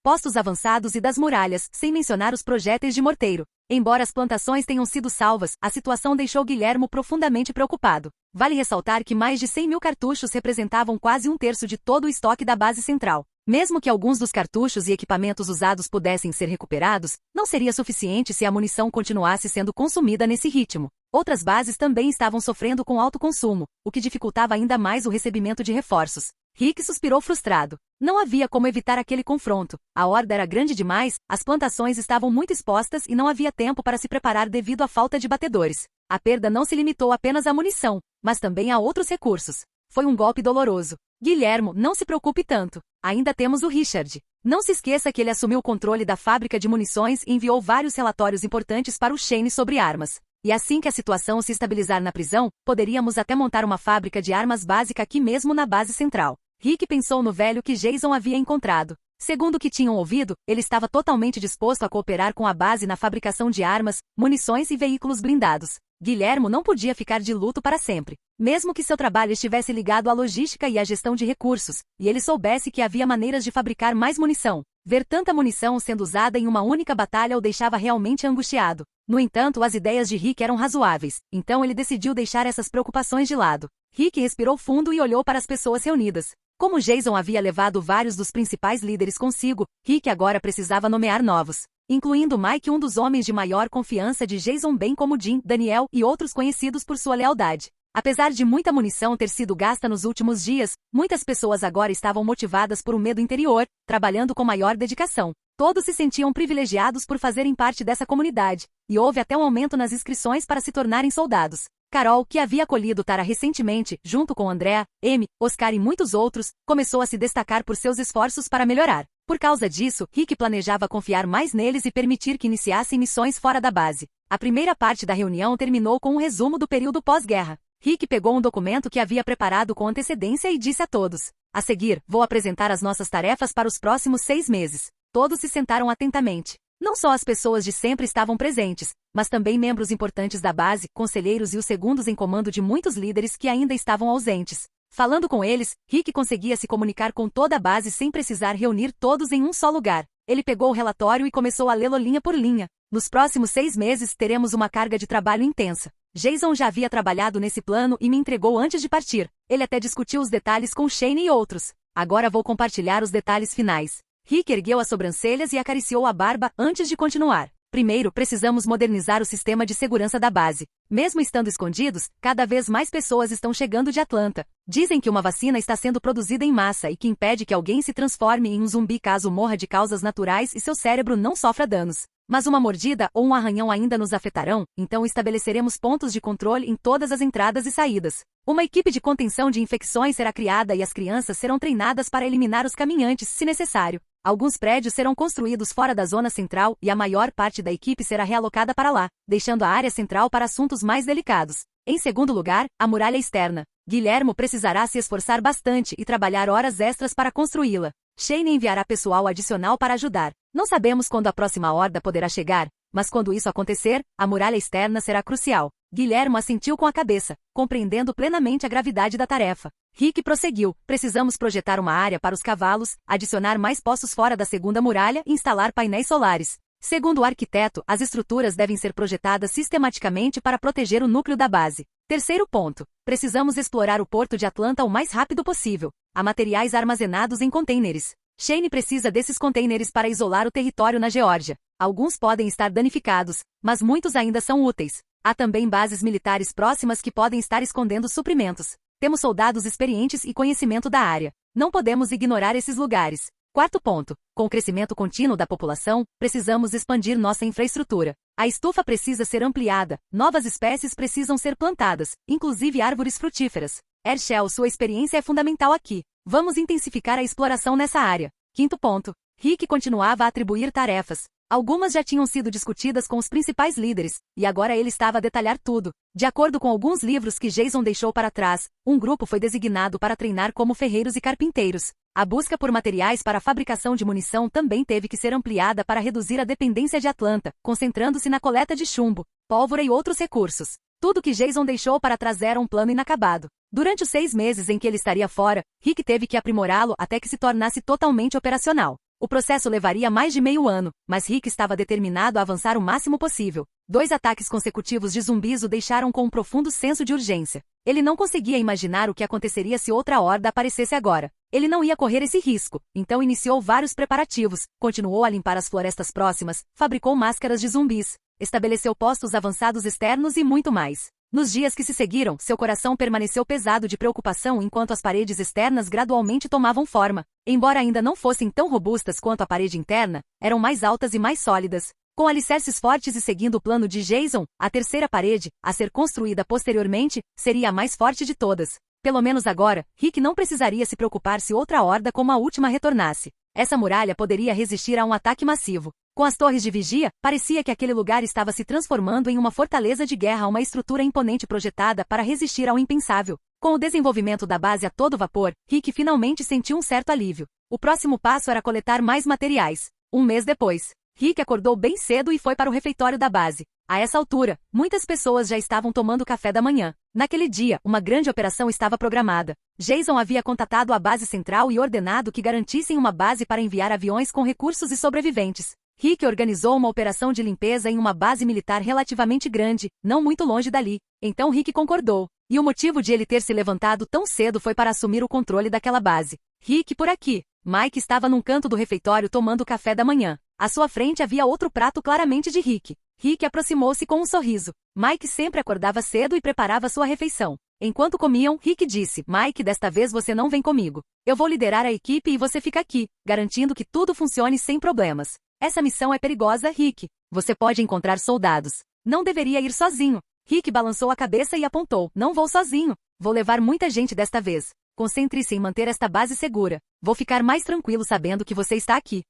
postos avançados e das muralhas, sem mencionar os projéteis de morteiro. Embora as plantações tenham sido salvas, a situação deixou Guilhermo profundamente preocupado. Vale ressaltar que mais de 100.000 cartuchos representavam quase 1/3 de todo o estoque da base central. Mesmo que alguns dos cartuchos e equipamentos usados pudessem ser recuperados, não seria suficiente se a munição continuasse sendo consumida nesse ritmo. Outras bases também estavam sofrendo com alto consumo, o que dificultava ainda mais o recebimento de reforços. Rick suspirou frustrado. Não havia como evitar aquele confronto. A horda era grande demais, as plantações estavam muito expostas e não havia tempo para se preparar devido à falta de batedores. A perda não se limitou apenas à munição, mas também a outros recursos. Foi um golpe doloroso. Guilhermo, não se preocupe tanto. Ainda temos o Richard. Não se esqueça que ele assumiu o controle da fábrica de munições e enviou vários relatórios importantes para o Shane sobre armas. E assim que a situação se estabilizar na prisão, poderíamos até montar uma fábrica de armas básica aqui mesmo na base central. Rick pensou no velho que Jason havia encontrado. Segundo o que tinham ouvido, ele estava totalmente disposto a cooperar com a base na fabricação de armas, munições e veículos blindados. Guilhermo não podia ficar de luto para sempre. Mesmo que seu trabalho estivesse ligado à logística e à gestão de recursos, e ele soubesse que havia maneiras de fabricar mais munição, ver tanta munição sendo usada em uma única batalha o deixava realmente angustiado. No entanto, as ideias de Rick eram razoáveis, então ele decidiu deixar essas preocupações de lado. Rick respirou fundo e olhou para as pessoas reunidas. Como Jason havia levado vários dos principais líderes consigo, Rick agora precisava nomear novos, incluindo Mike, um dos homens de maior confiança de Jason, bem como Jim, Daniel e outros conhecidos por sua lealdade. Apesar de muita munição ter sido gasta nos últimos dias, muitas pessoas agora estavam motivadas por um medo interior, trabalhando com maior dedicação. Todos se sentiam privilegiados por fazerem parte dessa comunidade, e houve até um aumento nas inscrições para se tornarem soldados. Carol, que havia acolhido Tara recentemente, junto com Andrea, Amy, Oscar e muitos outros, começou a se destacar por seus esforços para melhorar. Por causa disso, Rick planejava confiar mais neles e permitir que iniciassem missões fora da base. A primeira parte da reunião terminou com um resumo do período pós-guerra. Rick pegou um documento que havia preparado com antecedência e disse a todos: a seguir, vou apresentar as nossas tarefas para os próximos 6 meses. Todos se sentaram atentamente. Não só as pessoas de sempre estavam presentes, mas também membros importantes da base, conselheiros e os segundos em comando de muitos líderes que ainda estavam ausentes. Falando com eles, Rick conseguia se comunicar com toda a base sem precisar reunir todos em um só lugar. Ele pegou o relatório e começou a lê-lo linha por linha. Nos próximos 6 meses teremos uma carga de trabalho intensa. Jason já havia trabalhado nesse plano e me entregou antes de partir. Ele até discutiu os detalhes com Shane e outros. Agora vou compartilhar os detalhes finais. Rick ergueu as sobrancelhas e acariciou a barba antes de continuar. Primeiro, precisamos modernizar o sistema de segurança da base. Mesmo estando escondidos, cada vez mais pessoas estão chegando de Atlanta. Dizem que uma vacina está sendo produzida em massa e que impede que alguém se transforme em um zumbi caso morra de causas naturais e seu cérebro não sofra danos. Mas uma mordida ou um arranhão ainda nos afetarão, então estabeleceremos pontos de controle em todas as entradas e saídas. Uma equipe de contenção de infecções será criada e as crianças serão treinadas para eliminar os caminhantes, se necessário. Alguns prédios serão construídos fora da zona central e a maior parte da equipe será realocada para lá, deixando a área central para assuntos mais delicados. Em segundo lugar, a muralha externa. Guilhermo precisará se esforçar bastante e trabalhar horas extras para construí-la. Shane enviará pessoal adicional para ajudar. Não sabemos quando a próxima horda poderá chegar, mas quando isso acontecer, a muralha externa será crucial. Guilhermo assentiu com a cabeça, compreendendo plenamente a gravidade da tarefa. Rick prosseguiu: precisamos projetar uma área para os cavalos, adicionar mais poços fora da segunda muralha e instalar painéis solares. Segundo o arquiteto, as estruturas devem ser projetadas sistematicamente para proteger o núcleo da base. Terceiro ponto. Precisamos explorar o porto de Atlanta o mais rápido possível. Há materiais armazenados em contêineres. Shane precisa desses contêineres para isolar o território na Geórgia. Alguns podem estar danificados, mas muitos ainda são úteis. Há também bases militares próximas que podem estar escondendo suprimentos. Temos soldados experientes e conhecimento da área. Não podemos ignorar esses lugares. Quarto ponto. Com o crescimento contínuo da população, precisamos expandir nossa infraestrutura. A estufa precisa ser ampliada, novas espécies precisam ser plantadas, inclusive árvores frutíferas. Herschel, sua experiência é fundamental aqui. Vamos intensificar a exploração nessa área. Quinto ponto. Rick continuava a atribuir tarefas. Algumas já tinham sido discutidas com os principais líderes, e agora ele estava a detalhar tudo. De acordo com alguns livros que Jason deixou para trás, um grupo foi designado para treinar como ferreiros e carpinteiros. A busca por materiais para a fabricação de munição também teve que ser ampliada para reduzir a dependência de Atlanta, concentrando-se na coleta de chumbo, pólvora e outros recursos. Tudo que Jason deixou para trás era um plano inacabado. Durante os 6 meses em que ele estaria fora, Rick teve que aprimorá-lo até que se tornasse totalmente operacional. O processo levaria mais de meio ano, mas Rick estava determinado a avançar o máximo possível. 2 ataques consecutivos de zumbis o deixaram com um profundo senso de urgência. Ele não conseguia imaginar o que aconteceria se outra horda aparecesse agora. Ele não ia correr esse risco, então iniciou vários preparativos, continuou a limpar as florestas próximas, fabricou máscaras de zumbis, estabeleceu postos avançados externos e muito mais. Nos dias que se seguiram, seu coração permaneceu pesado de preocupação enquanto as paredes externas gradualmente tomavam forma. Embora ainda não fossem tão robustas quanto a parede interna, eram mais altas e mais sólidas. Com alicerces fortes e seguindo o plano de Jason, a terceira parede, a ser construída posteriormente, seria a mais forte de todas. Pelo menos agora, Rick não precisaria se preocupar se outra horda como a última retornasse. Essa muralha poderia resistir a um ataque massivo. Com as torres de vigia, parecia que aquele lugar estava se transformando em uma fortaleza de guerra, uma estrutura imponente projetada para resistir ao impensável. Com o desenvolvimento da base a todo vapor, Rick finalmente sentiu um certo alívio. O próximo passo era coletar mais materiais. Um mês depois, Rick acordou bem cedo e foi para o refeitório da base. A essa altura, muitas pessoas já estavam tomando café da manhã. Naquele dia, uma grande operação estava programada. Jason havia contatado a base central e ordenado que garantissem uma base para enviar aviões com recursos e sobreviventes. Rick organizou uma operação de limpeza em uma base militar relativamente grande, não muito longe dali. Então Rick concordou. E o motivo de ele ter se levantado tão cedo foi para assumir o controle daquela base. Rick por aqui. Mike estava num canto do refeitório tomando café da manhã. À sua frente havia outro prato claramente de Rick. Rick aproximou-se com um sorriso. Mike sempre acordava cedo e preparava sua refeição. Enquanto comiam, Rick disse: Mike, desta vez você não vem comigo. Eu vou liderar a equipe e você fica aqui, garantindo que tudo funcione sem problemas. Essa missão é perigosa, Rick. Você pode encontrar soldados. Não deveria ir sozinho. Rick balançou a cabeça e apontou: não vou sozinho. Vou levar muita gente desta vez. Concentre-se em manter esta base segura. Vou ficar mais tranquilo sabendo que você está aqui.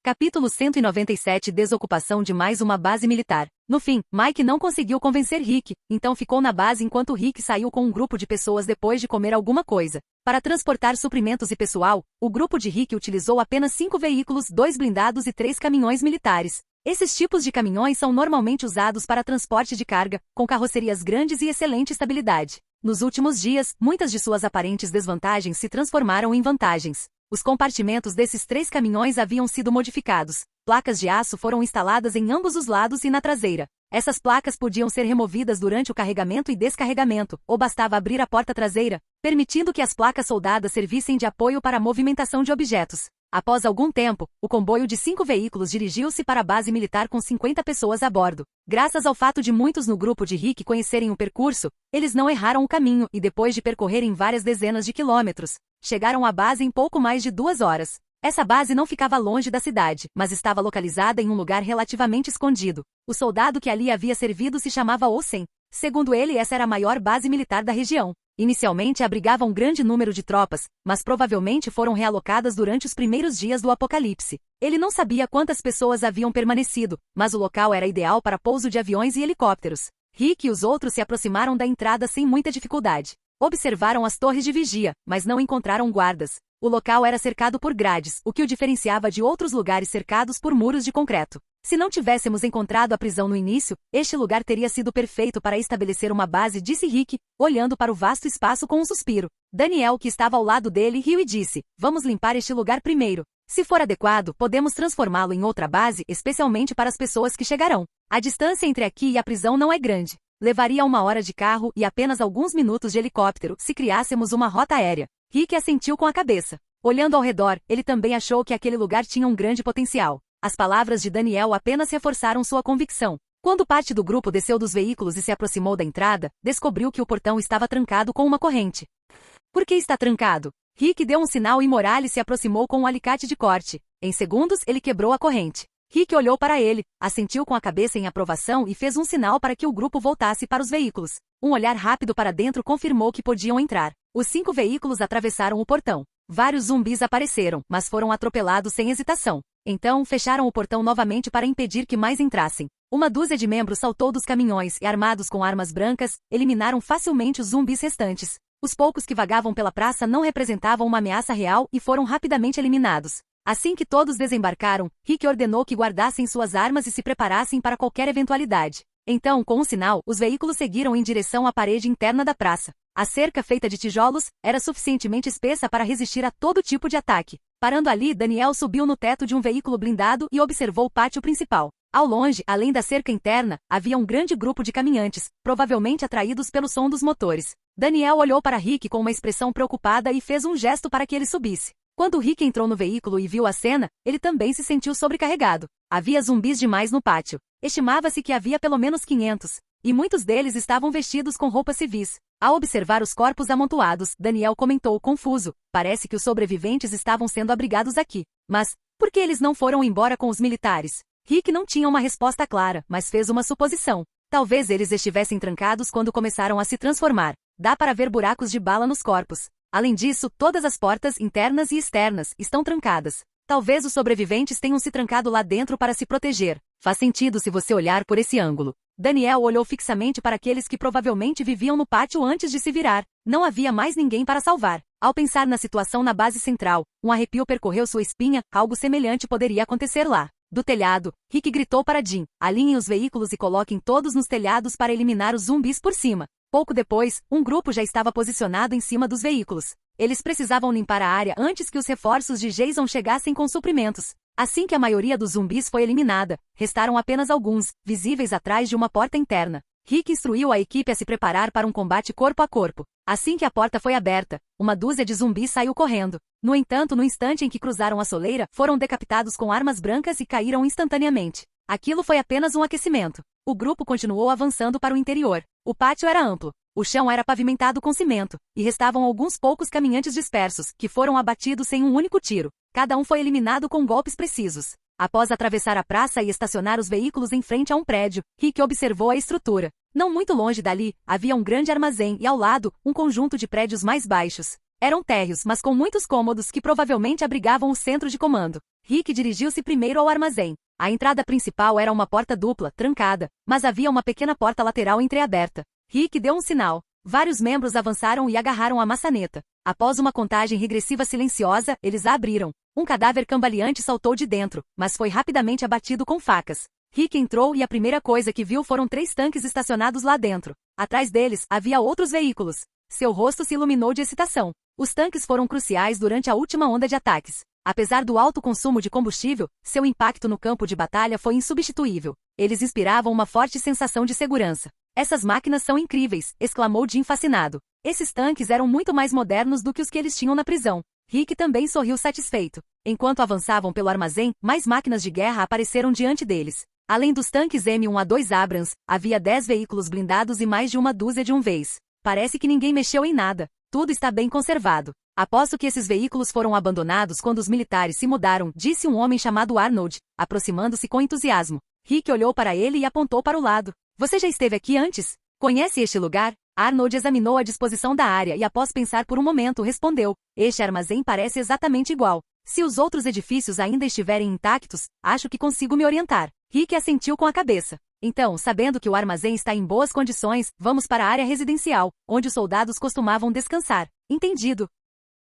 Capítulo 197 Desocupação de mais uma base militar. No fim, Mike não conseguiu convencer Rick, então ficou na base enquanto Rick saiu com um grupo de pessoas depois de comer alguma coisa. Para transportar suprimentos e pessoal, o grupo de Rick utilizou apenas 5 veículos, 2 blindados e 3 caminhões militares. Esses tipos de caminhões são normalmente usados para transporte de carga, com carrocerias grandes e excelente estabilidade. Nos últimos dias, muitas de suas aparentes desvantagens se transformaram em vantagens. Os compartimentos desses 3 caminhões haviam sido modificados. Placas de aço foram instaladas em ambos os lados e na traseira. Essas placas podiam ser removidas durante o carregamento e descarregamento, ou bastava abrir a porta traseira, permitindo que as placas soldadas servissem de apoio para a movimentação de objetos. Após algum tempo, o comboio de 5 veículos dirigiu-se para a base militar com 50 pessoas a bordo. Graças ao fato de muitos no grupo de Rick conhecerem o percurso, eles não erraram o caminho e depois de percorrerem várias dezenas de quilômetros, chegaram à base em pouco mais de 2 horas. Essa base não ficava longe da cidade, mas estava localizada em um lugar relativamente escondido. O soldado que ali havia servido se chamava Olsen. Segundo ele, essa era a maior base militar da região. Inicialmente abrigava um grande número de tropas, mas provavelmente foram realocadas durante os primeiros dias do apocalipse. Ele não sabia quantas pessoas haviam permanecido, mas o local era ideal para pouso de aviões e helicópteros. Rick e os outros se aproximaram da entrada sem muita dificuldade. Observaram as torres de vigia, mas não encontraram guardas. O local era cercado por grades, o que o diferenciava de outros lugares cercados por muros de concreto. Se não tivéssemos encontrado a prisão no início, este lugar teria sido perfeito para estabelecer uma base, disse Rick, olhando para o vasto espaço com um suspiro. Daniel, que estava ao lado dele, riu e disse: vamos limpar este lugar primeiro. Se for adequado, podemos transformá-lo em outra base, especialmente para as pessoas que chegarão. A distância entre aqui e a prisão não é grande. Levaria 1 hora de carro e apenas alguns minutos de helicóptero se criássemos uma rota aérea. Rick assentiu com a cabeça. Olhando ao redor, ele também achou que aquele lugar tinha um grande potencial. As palavras de Daniel apenas reforçaram sua convicção. Quando parte do grupo desceu dos veículos e se aproximou da entrada, descobriu que o portão estava trancado com uma corrente. Por que está trancado? Rick deu um sinal e Morales se aproximou com um alicate de corte. Em segundos, ele quebrou a corrente. Rick olhou para ele, assentiu com a cabeça em aprovação e fez um sinal para que o grupo voltasse para os veículos. Um olhar rápido para dentro confirmou que podiam entrar. Os 5 veículos atravessaram o portão. Vários zumbis apareceram, mas foram atropelados sem hesitação. Então, fecharam o portão novamente para impedir que mais entrassem. Uma dúzia de membros saltou dos caminhões e, armados com armas brancas, eliminaram facilmente os zumbis restantes. Os poucos que vagavam pela praça não representavam uma ameaça real e foram rapidamente eliminados. Assim que todos desembarcaram, Rick ordenou que guardassem suas armas e se preparassem para qualquer eventualidade. Então, com um sinal, os veículos seguiram em direção à parede interna da praça. A cerca, feita de tijolos, era suficientemente espessa para resistir a todo tipo de ataque. Parando ali, Daniel subiu no teto de um veículo blindado e observou o pátio principal. Ao longe, além da cerca interna, havia um grande grupo de caminhantes, provavelmente atraídos pelo som dos motores. Daniel olhou para Rick com uma expressão preocupada e fez um gesto para que ele subisse. Quando Rick entrou no veículo e viu a cena, ele também se sentiu sobrecarregado. Havia zumbis demais no pátio. Estimava-se que havia pelo menos 500, e muitos deles estavam vestidos com roupas civis. Ao observar os corpos amontoados, Daniel comentou confuso: parece que os sobreviventes estavam sendo abrigados aqui. Mas, por que eles não foram embora com os militares? Rick não tinha uma resposta clara, mas fez uma suposição. Talvez eles estivessem trancados quando começaram a se transformar. Dá para ver buracos de bala nos corpos. Além disso, todas as portas, internas e externas, estão trancadas. Talvez os sobreviventes tenham se trancado lá dentro para se proteger. Faz sentido se você olhar por esse ângulo. Daniel olhou fixamente para aqueles que provavelmente viviam no pátio antes de se virar. Não havia mais ninguém para salvar. Ao pensar na situação na base central, um arrepio percorreu sua espinha, algo semelhante poderia acontecer lá. Do telhado, Rick gritou para Jim: alinhem os veículos e coloquem todos nos telhados para eliminar os zumbis por cima. Pouco depois, um grupo já estava posicionado em cima dos veículos. Eles precisavam limpar a área antes que os reforços de Jason chegassem com suprimentos. Assim que a maioria dos zumbis foi eliminada, restaram apenas alguns, visíveis atrás de uma porta interna. Rick instruiu a equipe a se preparar para um combate corpo a corpo. Assim que a porta foi aberta, uma dúzia de zumbis saiu correndo. No entanto, no instante em que cruzaram a soleira, foram decapitados com armas brancas e caíram instantaneamente. Aquilo foi apenas um aquecimento. O grupo continuou avançando para o interior. O pátio era amplo. O chão era pavimentado com cimento, e restavam alguns poucos caminhantes dispersos, que foram abatidos sem um único tiro. Cada um foi eliminado com golpes precisos. Após atravessar a praça e estacionar os veículos em frente a um prédio, Rick observou a estrutura. Não muito longe dali, havia um grande armazém e ao lado, um conjunto de prédios mais baixos. Eram térreos, mas com muitos cômodos que provavelmente abrigavam o centro de comando. Rick dirigiu-se primeiro ao armazém. A entrada principal era uma porta dupla, trancada, mas havia uma pequena porta lateral entreaberta. Rick deu um sinal. Vários membros avançaram e agarraram a maçaneta. Após uma contagem regressiva silenciosa, eles a abriram. Um cadáver cambaleante saltou de dentro, mas foi rapidamente abatido com facas. Rick entrou e a primeira coisa que viu foram 3 tanques estacionados lá dentro. Atrás deles, havia outros veículos. Seu rosto se iluminou de excitação. Os tanques foram cruciais durante a última onda de ataques. Apesar do alto consumo de combustível, seu impacto no campo de batalha foi insubstituível. Eles inspiravam uma forte sensação de segurança. Essas máquinas são incríveis, exclamou Jim fascinado. Esses tanques eram muito mais modernos do que os que eles tinham na prisão. Rick também sorriu satisfeito. Enquanto avançavam pelo armazém, mais máquinas de guerra apareceram diante deles. Além dos tanques M1A2 Abrams, havia 10 veículos blindados e mais de uma dúzia de UMVs. Parece que ninguém mexeu em nada. Tudo está bem conservado. Aposto que esses veículos foram abandonados quando os militares se mudaram, disse um homem chamado Arnold, aproximando-se com entusiasmo. Rick olhou para ele e apontou para o lado. Você já esteve aqui antes? Conhece este lugar? Arnold examinou a disposição da área e após pensar por um momento respondeu. Este armazém parece exatamente igual. Se os outros edifícios ainda estiverem intactos, acho que consigo me orientar. Rick assentiu com a cabeça. Então, sabendo que o armazém está em boas condições, vamos para a área residencial, onde os soldados costumavam descansar. Entendido.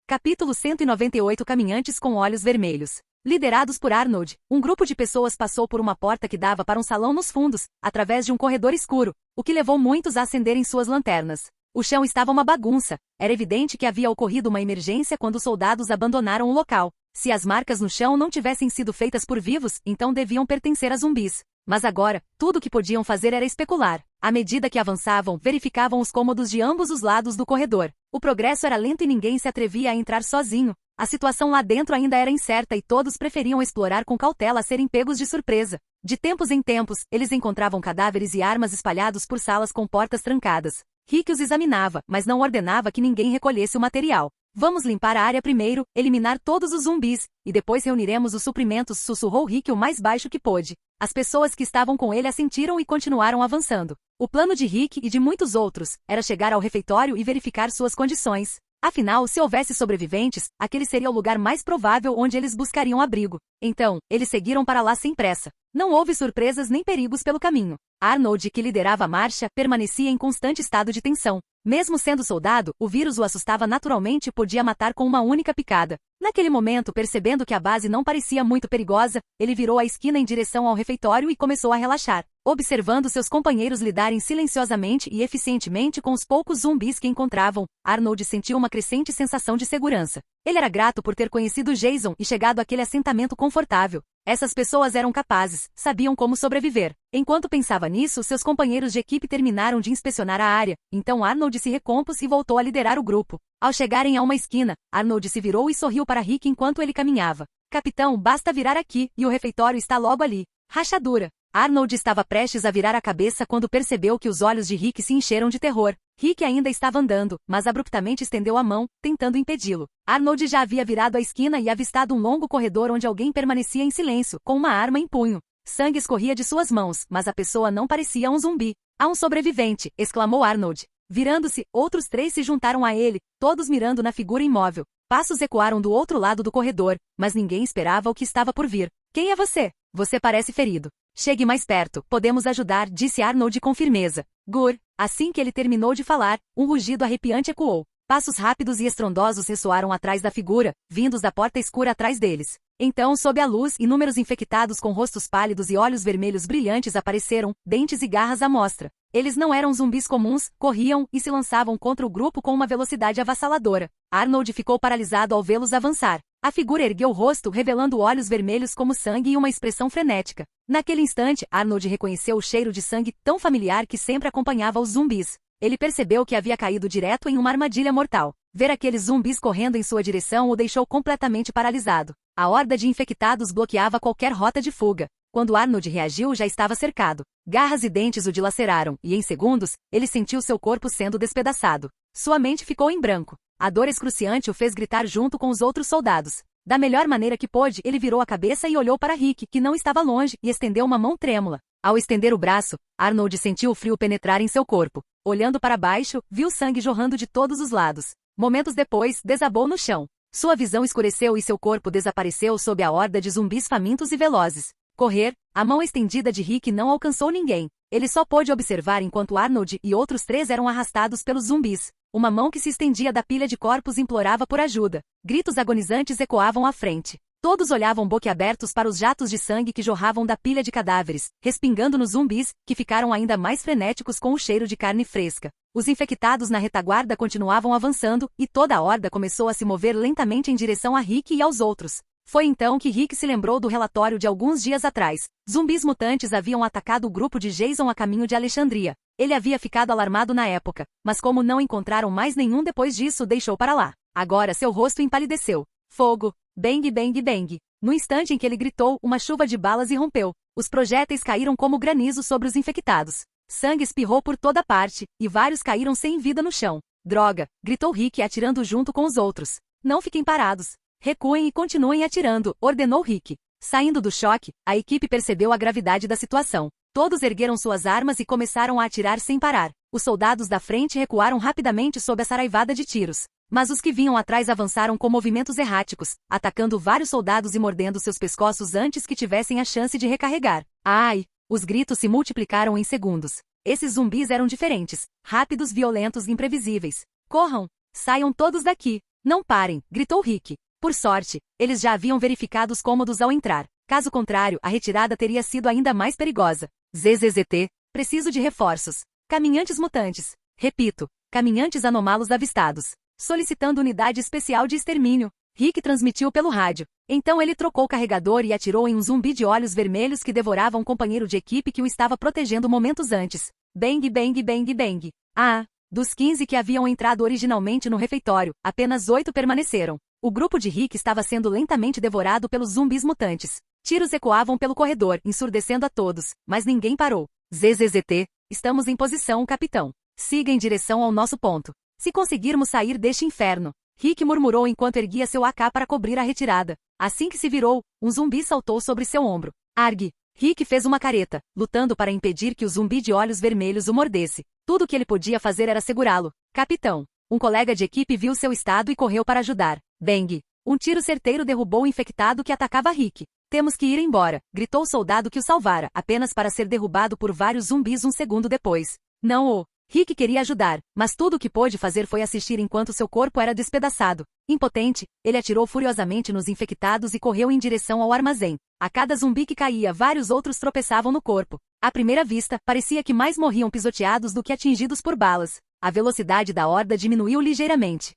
Capítulo 198 Caminhantes com olhos vermelhos. Liderados por Arnold, um grupo de pessoas passou por uma porta que dava para um salão nos fundos, através de um corredor escuro, o que levou muitos a acenderem suas lanternas. O chão estava uma bagunça. Era evidente que havia ocorrido uma emergência quando os soldados abandonaram o local. Se as marcas no chão não tivessem sido feitas por vivos, então deviam pertencer a zumbis. Mas agora, tudo o que podiam fazer era especular. À medida que avançavam, verificavam os cômodos de ambos os lados do corredor. O progresso era lento e ninguém se atrevia a entrar sozinho. A situação lá dentro ainda era incerta e todos preferiam explorar com cautela a serem pegos de surpresa. De tempos em tempos, eles encontravam cadáveres e armas espalhados por salas com portas trancadas. Rick os examinava, mas não ordenava que ninguém recolhesse o material. Vamos limpar a área primeiro, eliminar todos os zumbis, e depois reuniremos os suprimentos, sussurrou Rick o mais baixo que pôde. As pessoas que estavam com ele assentiram e continuaram avançando. O plano de Rick e de muitos outros era chegar ao refeitório e verificar suas condições. Afinal, se houvesse sobreviventes, aquele seria o lugar mais provável onde eles buscariam abrigo. Então, eles seguiram para lá sem pressa. Não houve surpresas nem perigos pelo caminho. Arnold, que liderava a marcha, permanecia em constante estado de tensão. Mesmo sendo soldado, o vírus o assustava naturalmente e podia matar com uma única picada. Naquele momento, percebendo que a base não parecia muito perigosa, ele virou a esquina em direção ao refeitório e começou a relaxar, observando seus companheiros lidarem silenciosamente e eficientemente com os poucos zumbis que encontravam. Arnold sentiu uma crescente sensação de segurança. Ele era grato por ter conhecido Jason e chegado àquele assentamento confortável. Essas pessoas eram capazes, sabiam como sobreviver. Enquanto pensava nisso, seus companheiros de equipe terminaram de inspecionar a área, então Arnold se recompôs e voltou a liderar o grupo. Ao chegarem a uma esquina, Arnold se virou e sorriu para Rick enquanto ele caminhava. Capitão, basta virar aqui, e o refeitório está logo ali. Rachadura. Arnold estava prestes a virar a cabeça quando percebeu que os olhos de Rick se encheram de terror. Rick ainda estava andando, mas abruptamente estendeu a mão, tentando impedi-lo. Arnold já havia virado a esquina e avistado um longo corredor onde alguém permanecia em silêncio, com uma arma em punho. Sangue escorria de suas mãos, mas a pessoa não parecia um zumbi. Há um sobrevivente, exclamou Arnold. Virando-se, outros 3 se juntaram a ele, todos mirando na figura imóvel. Passos ecoaram do outro lado do corredor, mas ninguém esperava o que estava por vir. Quem é você? Você parece ferido. Chegue mais perto, podemos ajudar, disse Arnold com firmeza. Gur. Assim que ele terminou de falar, um rugido arrepiante ecoou. Passos rápidos e estrondosos ressoaram atrás da figura, vindos da porta escura atrás deles. Então, sob a luz, inúmeros infectados com rostos pálidos e olhos vermelhos brilhantes apareceram, dentes e garras à mostra. Eles não eram zumbis comuns, corriam e se lançavam contra o grupo com uma velocidade avassaladora. Arnold ficou paralisado ao vê-los avançar. A figura ergueu o rosto, revelando olhos vermelhos como sangue e uma expressão frenética. Naquele instante, Arnold reconheceu o cheiro de sangue tão familiar que sempre acompanhava os zumbis. Ele percebeu que havia caído direto em uma armadilha mortal. Ver aqueles zumbis correndo em sua direção o deixou completamente paralisado. A horda de infectados bloqueava qualquer rota de fuga. Quando Arnold reagiu, já estava cercado. Garras e dentes o dilaceraram, e em segundos, ele sentiu seu corpo sendo despedaçado. Sua mente ficou em branco. A dor excruciante o fez gritar junto com os outros soldados. Da melhor maneira que pôde, ele virou a cabeça e olhou para Rick, que não estava longe, e estendeu uma mão trêmula. Ao estender o braço, Arnold sentiu o frio penetrar em seu corpo. Olhando para baixo, viu sangue jorrando de todos os lados. Momentos depois, desabou no chão. Sua visão escureceu e seu corpo desapareceu sob a horda de zumbis famintos e velozes. Correr, a mão estendida de Rick não alcançou ninguém. Ele só pôde observar enquanto Arnold e outros 3 eram arrastados pelos zumbis. Uma mão que se estendia da pilha de corpos implorava por ajuda. Gritos agonizantes ecoavam à frente. Todos olhavam boquiabertos para os jatos de sangue que jorravam da pilha de cadáveres, respingando nos zumbis, que ficaram ainda mais frenéticos com o cheiro de carne fresca. Os infectados na retaguarda continuavam avançando, e toda a horda começou a se mover lentamente em direção a Rick e aos outros. Foi então que Rick se lembrou do relatório de alguns dias atrás. Zumbis mutantes haviam atacado o grupo de Jason a caminho de Alexandria. Ele havia ficado alarmado na época, mas como não encontraram mais nenhum depois disso, deixou para lá. Agora seu rosto empalideceu. Fogo! Bang, bang, bang. No instante em que ele gritou, uma chuva de balas irrompeu. Os projéteis caíram como granizo sobre os infectados. Sangue espirrou por toda parte, e vários caíram sem vida no chão. Droga! Gritou Rick atirando junto com os outros. Não fiquem parados. Recuem e continuem atirando, ordenou Rick. Saindo do choque, a equipe percebeu a gravidade da situação. Todos ergueram suas armas e começaram a atirar sem parar. Os soldados da frente recuaram rapidamente sob a saraivada de tiros. Mas os que vinham atrás avançaram com movimentos erráticos, atacando vários soldados e mordendo seus pescoços antes que tivessem a chance de recarregar. Ai! Os gritos se multiplicaram em segundos. Esses zumbis eram diferentes, rápidos, violentos e imprevisíveis. Corram! Saiam todos daqui! Não parem! Gritou Rick. Por sorte, eles já haviam verificado os cômodos ao entrar. Caso contrário, a retirada teria sido ainda mais perigosa. ZZZT. Preciso de reforços. Caminhantes mutantes. Repito, caminhantes anômalos avistados. Solicitando unidade especial de extermínio. Rick transmitiu pelo rádio. Então ele trocou o carregador e atirou em um zumbi de olhos vermelhos que devorava um companheiro de equipe que o estava protegendo momentos antes. Bang, bang, bang, bang. Ah, dos 15 que haviam entrado originalmente no refeitório, apenas 8 permaneceram. O grupo de Rick estava sendo lentamente devorado pelos zumbis mutantes. Tiros ecoavam pelo corredor, ensurdecendo a todos, mas ninguém parou. ZZZT, estamos em posição, capitão. Siga em direção ao nosso ponto. Se conseguirmos sair deste inferno. Rick murmurou enquanto erguia seu AK para cobrir a retirada. Assim que se virou, um zumbi saltou sobre seu ombro. Arg! Rick fez uma careta, lutando para impedir que o zumbi de olhos vermelhos o mordesse. Tudo o que ele podia fazer era segurá-lo. Capitão! Um colega de equipe viu seu estado e correu para ajudar. Bang! Um tiro certeiro derrubou o infectado que atacava Rick. Temos que ir embora, gritou o soldado que o salvara, apenas para ser derrubado por vários zumbis um segundo depois. Não o... Rick queria ajudar, mas tudo o que pôde fazer foi assistir enquanto seu corpo era despedaçado. Impotente, ele atirou furiosamente nos infectados e correu em direção ao armazém. A cada zumbi que caía, vários outros tropeçavam no corpo. À primeira vista, parecia que mais morriam pisoteados do que atingidos por balas. A velocidade da horda diminuiu ligeiramente.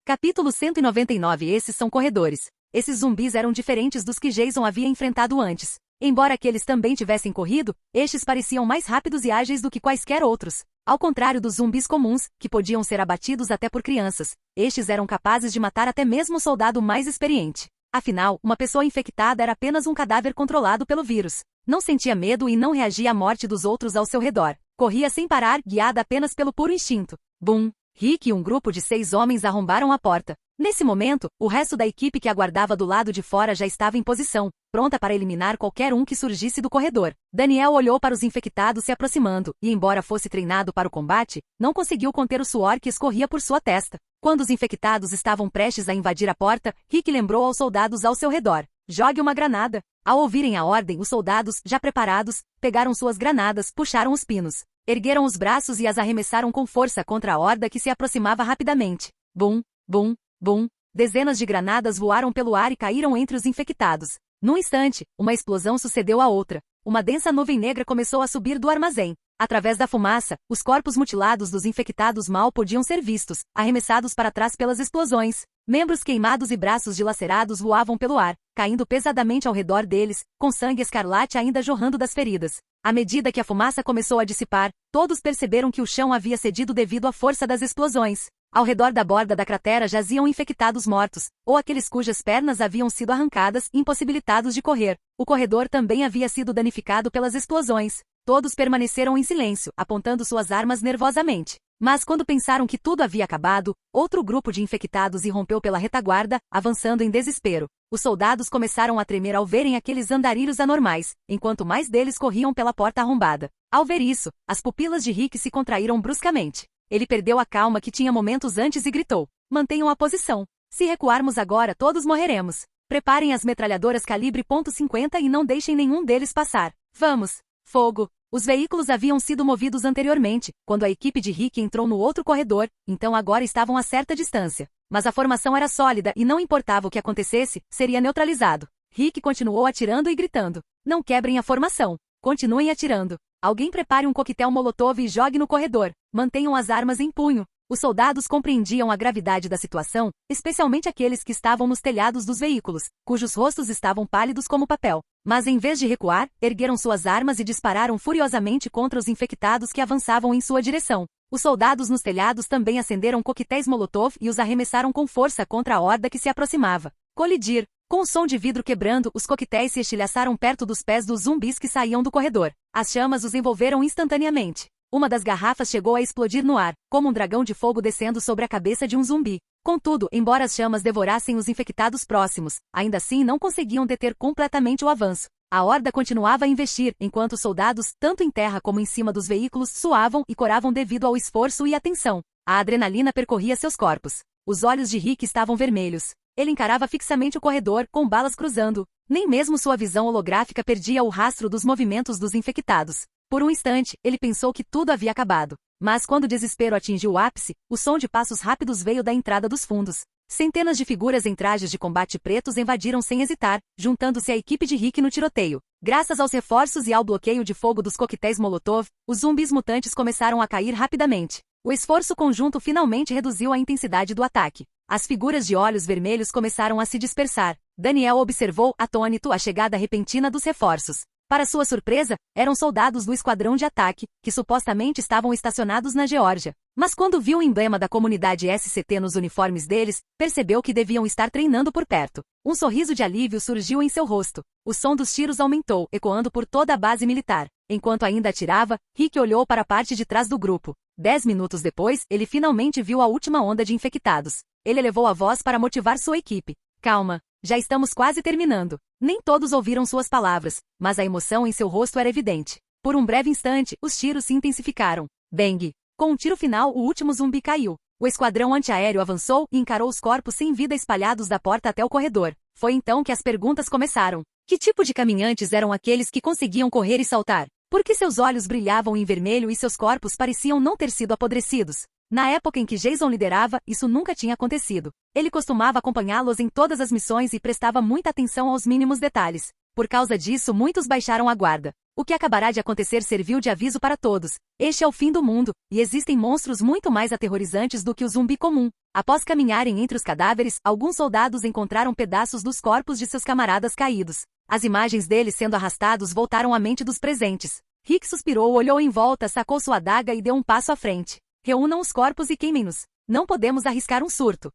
Capítulo 199. Esses são corredores. Esses zumbis eram diferentes dos que Jason havia enfrentado antes. Embora aqueles também tivessem corrido, estes pareciam mais rápidos e ágeis do que quaisquer outros. Ao contrário dos zumbis comuns, que podiam ser abatidos até por crianças, estes eram capazes de matar até mesmo um soldado mais experiente. Afinal, uma pessoa infectada era apenas um cadáver controlado pelo vírus. Não sentia medo e não reagia à morte dos outros ao seu redor. Corria sem parar, guiada apenas pelo puro instinto. Bum! Rick e um grupo de 6 homens arrombaram a porta. Nesse momento, o resto da equipe que aguardava do lado de fora já estava em posição, pronta para eliminar qualquer um que surgisse do corredor. Daniel olhou para os infectados se aproximando, e embora fosse treinado para o combate, não conseguiu conter o suor que escorria por sua testa. Quando os infectados estavam prestes a invadir a porta, Rick lembrou aos soldados ao seu redor. Jogue uma granada. Ao ouvirem a ordem, os soldados, já preparados, pegaram suas granadas, puxaram os pinos. Ergueram os braços e as arremessaram com força contra a horda que se aproximava rapidamente. Bum, bum, bum. Dezenas de granadas voaram pelo ar e caíram entre os infectados. Num instante, uma explosão sucedeu à outra. Uma densa nuvem negra começou a subir do armazém. Através da fumaça, os corpos mutilados dos infectados mal podiam ser vistos, arremessados para trás pelas explosões. Membros queimados e braços dilacerados voavam pelo ar, caindo pesadamente ao redor deles, com sangue escarlate ainda jorrando das feridas. À medida que a fumaça começou a dissipar, todos perceberam que o chão havia cedido devido à força das explosões. Ao redor da borda da cratera jaziam infectados mortos, ou aqueles cujas pernas haviam sido arrancadas, impossibilitados de correr. O corredor também havia sido danificado pelas explosões. Todos permaneceram em silêncio, apontando suas armas nervosamente. Mas quando pensaram que tudo havia acabado, outro grupo de infectados irrompeu pela retaguarda, avançando em desespero. Os soldados começaram a tremer ao verem aqueles andarilhos anormais, enquanto mais deles corriam pela porta arrombada. Ao ver isso, as pupilas de Rick se contraíram bruscamente. Ele perdeu a calma que tinha momentos antes e gritou: mantenham a posição. Se recuarmos agora, todos morreremos. Preparem as metralhadoras calibre .50 e não deixem nenhum deles passar. Vamos! Fogo! Os veículos haviam sido movidos anteriormente, quando a equipe de Rick entrou no outro corredor, então agora estavam a certa distância. Mas a formação era sólida e não importava o que acontecesse, seria neutralizado. Rick continuou atirando e gritando: não quebrem a formação. Continuem atirando. Alguém prepare um coquetel molotov e jogue no corredor. Mantenham as armas em punho. Os soldados compreendiam a gravidade da situação, especialmente aqueles que estavam nos telhados dos veículos, cujos rostos estavam pálidos como papel. Mas em vez de recuar, ergueram suas armas e dispararam furiosamente contra os infectados que avançavam em sua direção. Os soldados nos telhados também acenderam coquetéis molotov e os arremessaram com força contra a horda que se aproximava. Colidir. Com o som de vidro quebrando, os coquetéis se estilhaçaram perto dos pés dos zumbis que saíam do corredor. As chamas os envolveram instantaneamente. Uma das garrafas chegou a explodir no ar, como um dragão de fogo descendo sobre a cabeça de um zumbi. Contudo, embora as chamas devorassem os infectados próximos, ainda assim não conseguiam deter completamente o avanço. A horda continuava a investir, enquanto os soldados, tanto em terra como em cima dos veículos, suavam e coravam devido ao esforço e à tensão. A adrenalina percorria seus corpos. Os olhos de Rick estavam vermelhos. Ele encarava fixamente o corredor, com balas cruzando. Nem mesmo sua visão holográfica perdia o rastro dos movimentos dos infectados. Por um instante, ele pensou que tudo havia acabado. Mas quando o desespero atingiu o ápice, o som de passos rápidos veio da entrada dos fundos. Centenas de figuras em trajes de combate pretos invadiram sem hesitar, juntando-se à equipe de Rick no tiroteio. Graças aos reforços e ao bloqueio de fogo dos coquetéis Molotov, os zumbis mutantes começaram a cair rapidamente. O esforço conjunto finalmente reduziu a intensidade do ataque. As figuras de olhos vermelhos começaram a se dispersar. Daniel observou, atônito, a chegada repentina dos reforços. Para sua surpresa, eram soldados do esquadrão de ataque, que supostamente estavam estacionados na Geórgia. Mas quando viu o emblema da comunidade SCT nos uniformes deles, percebeu que deviam estar treinando por perto. Um sorriso de alívio surgiu em seu rosto. O som dos tiros aumentou, ecoando por toda a base militar. Enquanto ainda atirava, Rick olhou para a parte de trás do grupo. 10 minutos depois, ele finalmente viu a última onda de infectados. Ele elevou a voz para motivar sua equipe. Calma, já estamos quase terminando. Nem todos ouviram suas palavras, mas a emoção em seu rosto era evidente. Por um breve instante, os tiros se intensificaram. Bang! Com um tiro final, o último zumbi caiu. O esquadrão antiaéreo avançou e encarou os corpos sem vida espalhados da porta até o corredor. Foi então que as perguntas começaram. Que tipo de caminhantes eram aqueles que conseguiam correr e saltar? Por que seus olhos brilhavam em vermelho e seus corpos pareciam não ter sido apodrecidos? Na época em que Jason liderava, isso nunca tinha acontecido. Ele costumava acompanhá-los em todas as missões e prestava muita atenção aos mínimos detalhes. Por causa disso, muitos baixaram a guarda. O que acabará de acontecer serviu de aviso para todos. Este é o fim do mundo, e existem monstros muito mais aterrorizantes do que o zumbi comum. Após caminharem entre os cadáveres, alguns soldados encontraram pedaços dos corpos de seus camaradas caídos. As imagens deles sendo arrastados voltaram à mente dos presentes. Rick suspirou, olhou em volta, sacou sua adaga e deu um passo à frente. Reúnam os corpos e queimem-nos. Não podemos arriscar um surto.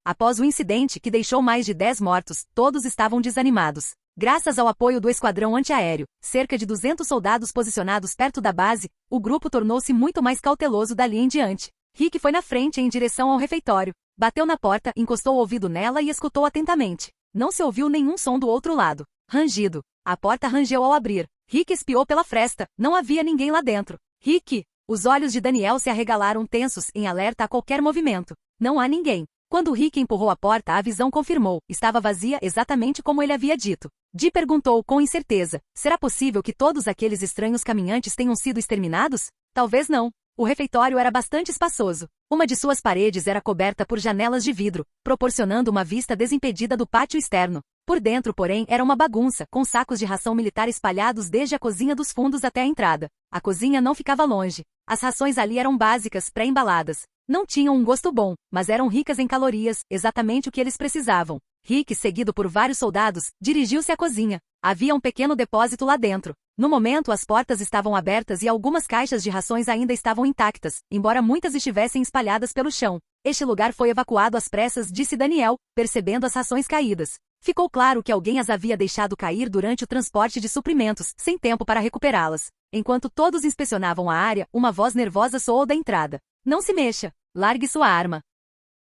Após o incidente que deixou mais de 10 mortos, todos estavam desanimados. Graças ao apoio do esquadrão antiaéreo, cerca de 200 soldados posicionados perto da base, o grupo tornou-se muito mais cauteloso dali em diante. Rick foi na frente em direção ao refeitório. Bateu na porta, encostou o ouvido nela e escutou atentamente. Não se ouviu nenhum som do outro lado. Rangido. A porta rangeu ao abrir. Rick espiou pela fresta. Não havia ninguém lá dentro. Rick! Os olhos de Daniel se arregalaram tensos, em alerta a qualquer movimento. Não há ninguém. Quando Rick empurrou a porta, a visão confirmou. Estava vazia exatamente como ele havia dito. Dee perguntou com incerteza. Será possível que todos aqueles estranhos caminhantes tenham sido exterminados? Talvez não. O refeitório era bastante espaçoso. Uma de suas paredes era coberta por janelas de vidro, proporcionando uma vista desimpedida do pátio externo. Por dentro, porém, era uma bagunça, com sacos de ração militar espalhados desde a cozinha dos fundos até a entrada. A cozinha não ficava longe. As rações ali eram básicas, pré-embaladas. Não tinham um gosto bom, mas eram ricas em calorias, exatamente o que eles precisavam. Rick, seguido por vários soldados, dirigiu-se à cozinha. Havia um pequeno depósito lá dentro. No momento, as portas estavam abertas e algumas caixas de rações ainda estavam intactas, embora muitas estivessem espalhadas pelo chão. Este lugar foi evacuado às pressas, disse Daniel, percebendo as rações caídas. Ficou claro que alguém as havia deixado cair durante o transporte de suprimentos, sem tempo para recuperá-las. Enquanto todos inspecionavam a área, uma voz nervosa soou da entrada. Não se mexa. Largue sua arma.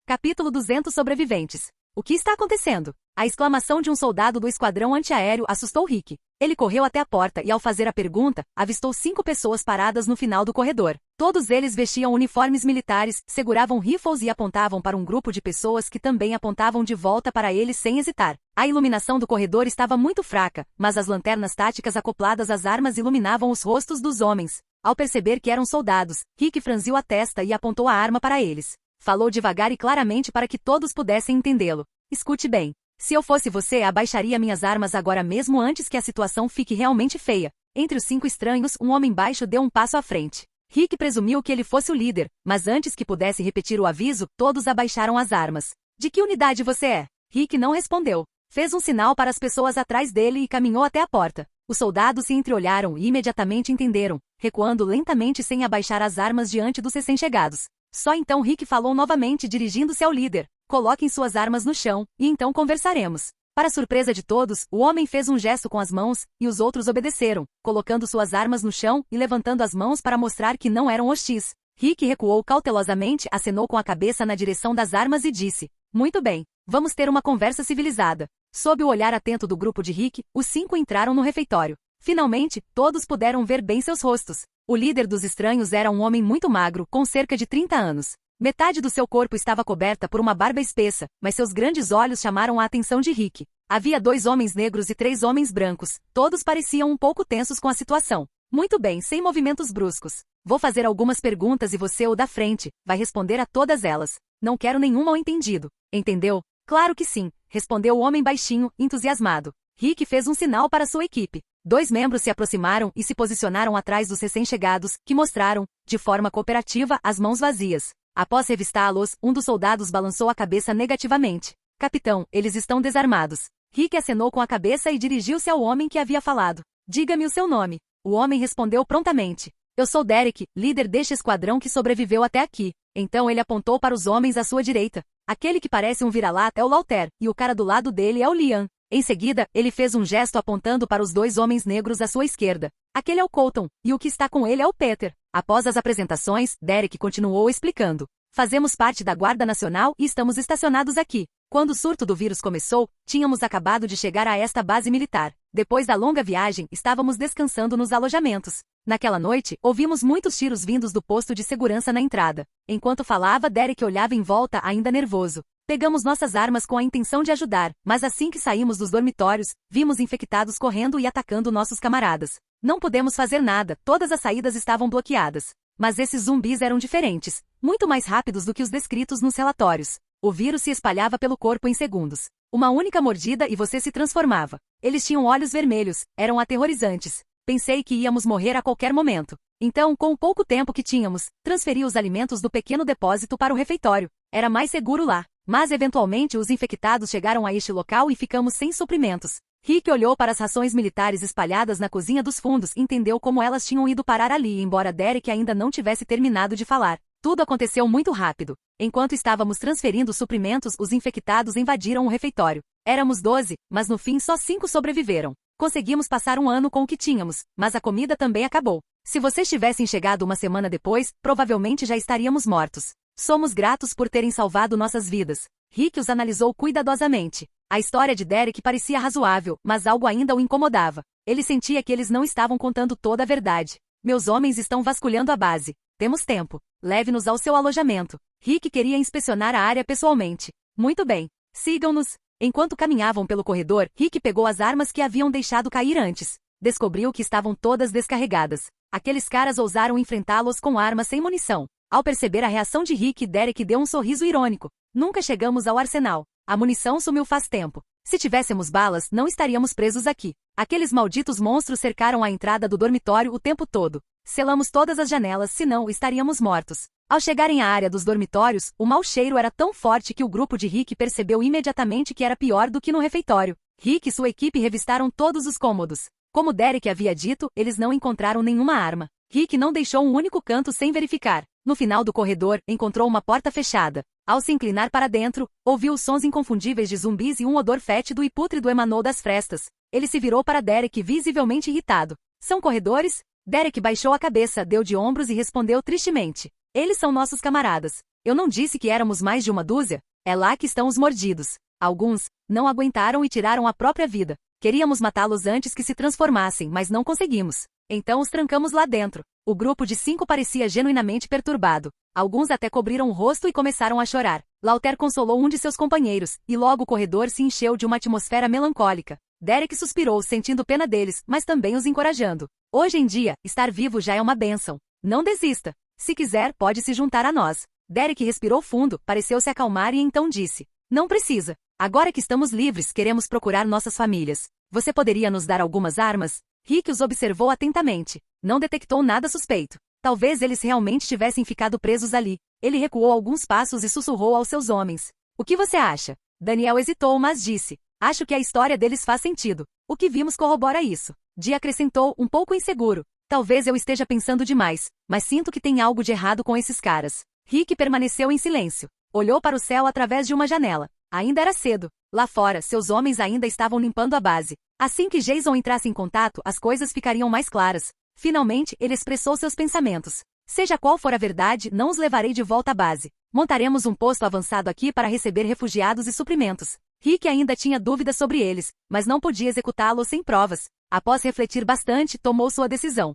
Capítulo 200 Sobreviventes. O que está acontecendo? A exclamação de um soldado do esquadrão antiaéreo assustou Rick. Ele correu até a porta e, ao fazer a pergunta, avistou 5 pessoas paradas no final do corredor. Todos eles vestiam uniformes militares, seguravam rifles e apontavam para um grupo de pessoas que também apontavam de volta para eles sem hesitar. A iluminação do corredor estava muito fraca, mas as lanternas táticas acopladas às armas iluminavam os rostos dos homens. Ao perceber que eram soldados, Rick franziu a testa e apontou a arma para eles. Falou devagar e claramente para que todos pudessem entendê-lo. Escute bem. Se eu fosse você, abaixaria minhas armas agora mesmo antes que a situação fique realmente feia. Entre os 5 estranhos, um homem baixo deu um passo à frente. Rick presumiu que ele fosse o líder, mas antes que pudesse repetir o aviso, todos abaixaram as armas. De que unidade você é? Rick não respondeu. Fez um sinal para as pessoas atrás dele e caminhou até a porta. Os soldados se entreolharam e imediatamente entenderam, recuando lentamente sem abaixar as armas diante dos recém-chegados. Só então Rick falou novamente, dirigindo-se ao líder. Coloquem suas armas no chão, e então conversaremos. Para surpresa de todos, o homem fez um gesto com as mãos, e os outros obedeceram, colocando suas armas no chão e levantando as mãos para mostrar que não eram hostis. Rick recuou cautelosamente, acenou com a cabeça na direção das armas e disse: Muito bem, vamos ter uma conversa civilizada. Sob o olhar atento do grupo de Rick, os 5 entraram no refeitório. Finalmente, todos puderam ver bem seus rostos. O líder dos estranhos era um homem muito magro, com cerca de 30 anos. Metade do seu corpo estava coberta por uma barba espessa, mas seus grandes olhos chamaram a atenção de Rick. Havia 2 homens negros e 3 homens brancos. Todos pareciam um pouco tensos com a situação. Muito bem, sem movimentos bruscos. Vou fazer algumas perguntas e você, o da frente, vai responder a todas elas. Não quero nenhum mal-entendido. Entendeu? Claro que sim, respondeu o homem baixinho, entusiasmado. Rick fez um sinal para sua equipe. 2 membros se aproximaram e se posicionaram atrás dos recém-chegados, que mostraram, de forma cooperativa, as mãos vazias. Após revistá-los, um dos soldados balançou a cabeça negativamente. Capitão, eles estão desarmados. Rick acenou com a cabeça e dirigiu-se ao homem que havia falado. Diga-me o seu nome. O homem respondeu prontamente. Eu sou Derek, líder deste esquadrão que sobreviveu até aqui. Então ele apontou para os homens à sua direita. Aquele que parece um vira-lata é o Lauter, e o cara do lado dele é o Liam. Em seguida, ele fez um gesto apontando para os 2 homens negros à sua esquerda. Aquele é o Colton, e o que está com ele é o Peter. Após as apresentações, Derek continuou explicando. Fazemos parte da Guarda Nacional e estamos estacionados aqui. Quando o surto do vírus começou, tínhamos acabado de chegar a esta base militar. Depois da longa viagem, estávamos descansando nos alojamentos. Naquela noite, ouvimos muitos tiros vindos do posto de segurança na entrada. Enquanto falava, Derek olhava em volta ainda nervoso. Pegamos nossas armas com a intenção de ajudar, mas assim que saímos dos dormitórios, vimos infectados correndo e atacando nossos camaradas. Não pudemos fazer nada, todas as saídas estavam bloqueadas. Mas esses zumbis eram diferentes, muito mais rápidos do que os descritos nos relatórios. O vírus se espalhava pelo corpo em segundos. Uma única mordida e você se transformava. Eles tinham olhos vermelhos, eram aterrorizantes. Pensei que íamos morrer a qualquer momento. Então, com o pouco tempo que tínhamos, transferi os alimentos do pequeno depósito para o refeitório. Era mais seguro lá. Mas eventualmente os infectados chegaram a este local e ficamos sem suprimentos. Rick olhou para as rações militares espalhadas na cozinha dos fundos e entendeu como elas tinham ido parar ali, embora Derek ainda não tivesse terminado de falar. Tudo aconteceu muito rápido. Enquanto estávamos transferindo suprimentos, os infectados invadiram o refeitório. Éramos 12, mas no fim só 5 sobreviveram. Conseguimos passar um ano com o que tínhamos, mas a comida também acabou. Se vocês tivessem chegado uma semana depois, provavelmente já estaríamos mortos. Somos gratos por terem salvado nossas vidas. Rick os analisou cuidadosamente. A história de Derek parecia razoável, mas algo ainda o incomodava. Ele sentia que eles não estavam contando toda a verdade. Meus homens estão vasculhando a base. Temos tempo. Leve-nos ao seu alojamento. Rick queria inspecionar a área pessoalmente. Muito bem. Sigam-nos. Enquanto caminhavam pelo corredor, Rick pegou as armas que haviam deixado cair antes. Descobriu que estavam todas descarregadas. Aqueles caras ousaram enfrentá-los com armas sem munição. Ao perceber a reação de Rick, Derek deu um sorriso irônico. Nunca chegamos ao arsenal. A munição sumiu faz tempo. Se tivéssemos balas, não estaríamos presos aqui. Aqueles malditos monstros cercaram a entrada do dormitório o tempo todo. Selamos todas as janelas, senão estaríamos mortos. Ao chegarem à área dos dormitórios, o mau cheiro era tão forte que o grupo de Rick percebeu imediatamente que era pior do que no refeitório. Rick e sua equipe revistaram todos os cômodos. Como Derek havia dito, eles não encontraram nenhuma arma. Rick não deixou um único canto sem verificar. No final do corredor, encontrou uma porta fechada. Ao se inclinar para dentro, ouviu os sons inconfundíveis de zumbis e um odor fétido e pútrido emanou das frestas. Ele se virou para Derek visivelmente irritado. São corredores? Derek baixou a cabeça, deu de ombros e respondeu tristemente. Eles são nossos camaradas. Eu não disse que éramos mais de uma dúzia? É lá que estão os mordidos. Alguns não aguentaram e tiraram a própria vida. Queríamos matá-los antes que se transformassem, mas não conseguimos. Então os trancamos lá dentro. O grupo de 5 parecia genuinamente perturbado. Alguns até cobriram o rosto e começaram a chorar. Lauter consolou um de seus companheiros, e logo o corredor se encheu de uma atmosfera melancólica. Derek suspirou, sentindo pena deles, mas também os encorajando. Hoje em dia, estar vivo já é uma bênção. Não desista. Se quiser, pode se juntar a nós. Derek respirou fundo, pareceu se acalmar e então disse. Não precisa. Agora que estamos livres, queremos procurar nossas famílias. Você poderia nos dar algumas armas? Rick os observou atentamente. Não detectou nada suspeito. Talvez eles realmente tivessem ficado presos ali. Ele recuou alguns passos e sussurrou aos seus homens. O que você acha? Daniel hesitou, mas disse. Acho que a história deles faz sentido. O que vimos corrobora isso. Dee acrescentou, um pouco inseguro. Talvez eu esteja pensando demais, mas sinto que tem algo de errado com esses caras. Rick permaneceu em silêncio. Olhou para o céu através de uma janela. Ainda era cedo. Lá fora, seus homens ainda estavam limpando a base. Assim que Jason entrasse em contato, as coisas ficariam mais claras. Finalmente, ele expressou seus pensamentos. Seja qual for a verdade, não os levarei de volta à base. Montaremos um posto avançado aqui para receber refugiados e suprimentos. Rick ainda tinha dúvidas sobre eles, mas não podia executá-los sem provas. Após refletir bastante, tomou sua decisão.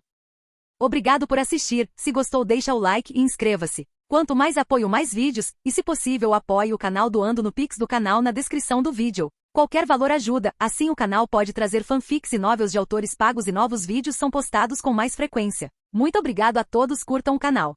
Obrigado por assistir. Se gostou, deixa o like e inscreva-se. Quanto mais apoio, mais vídeos, e se possível apoie o canal doando no Pix do canal na descrição do vídeo. Qualquer valor ajuda, assim o canal pode trazer fanfics e novels de autores pagos e novos vídeos são postados com mais frequência. Muito obrigado a todos, curtam o canal.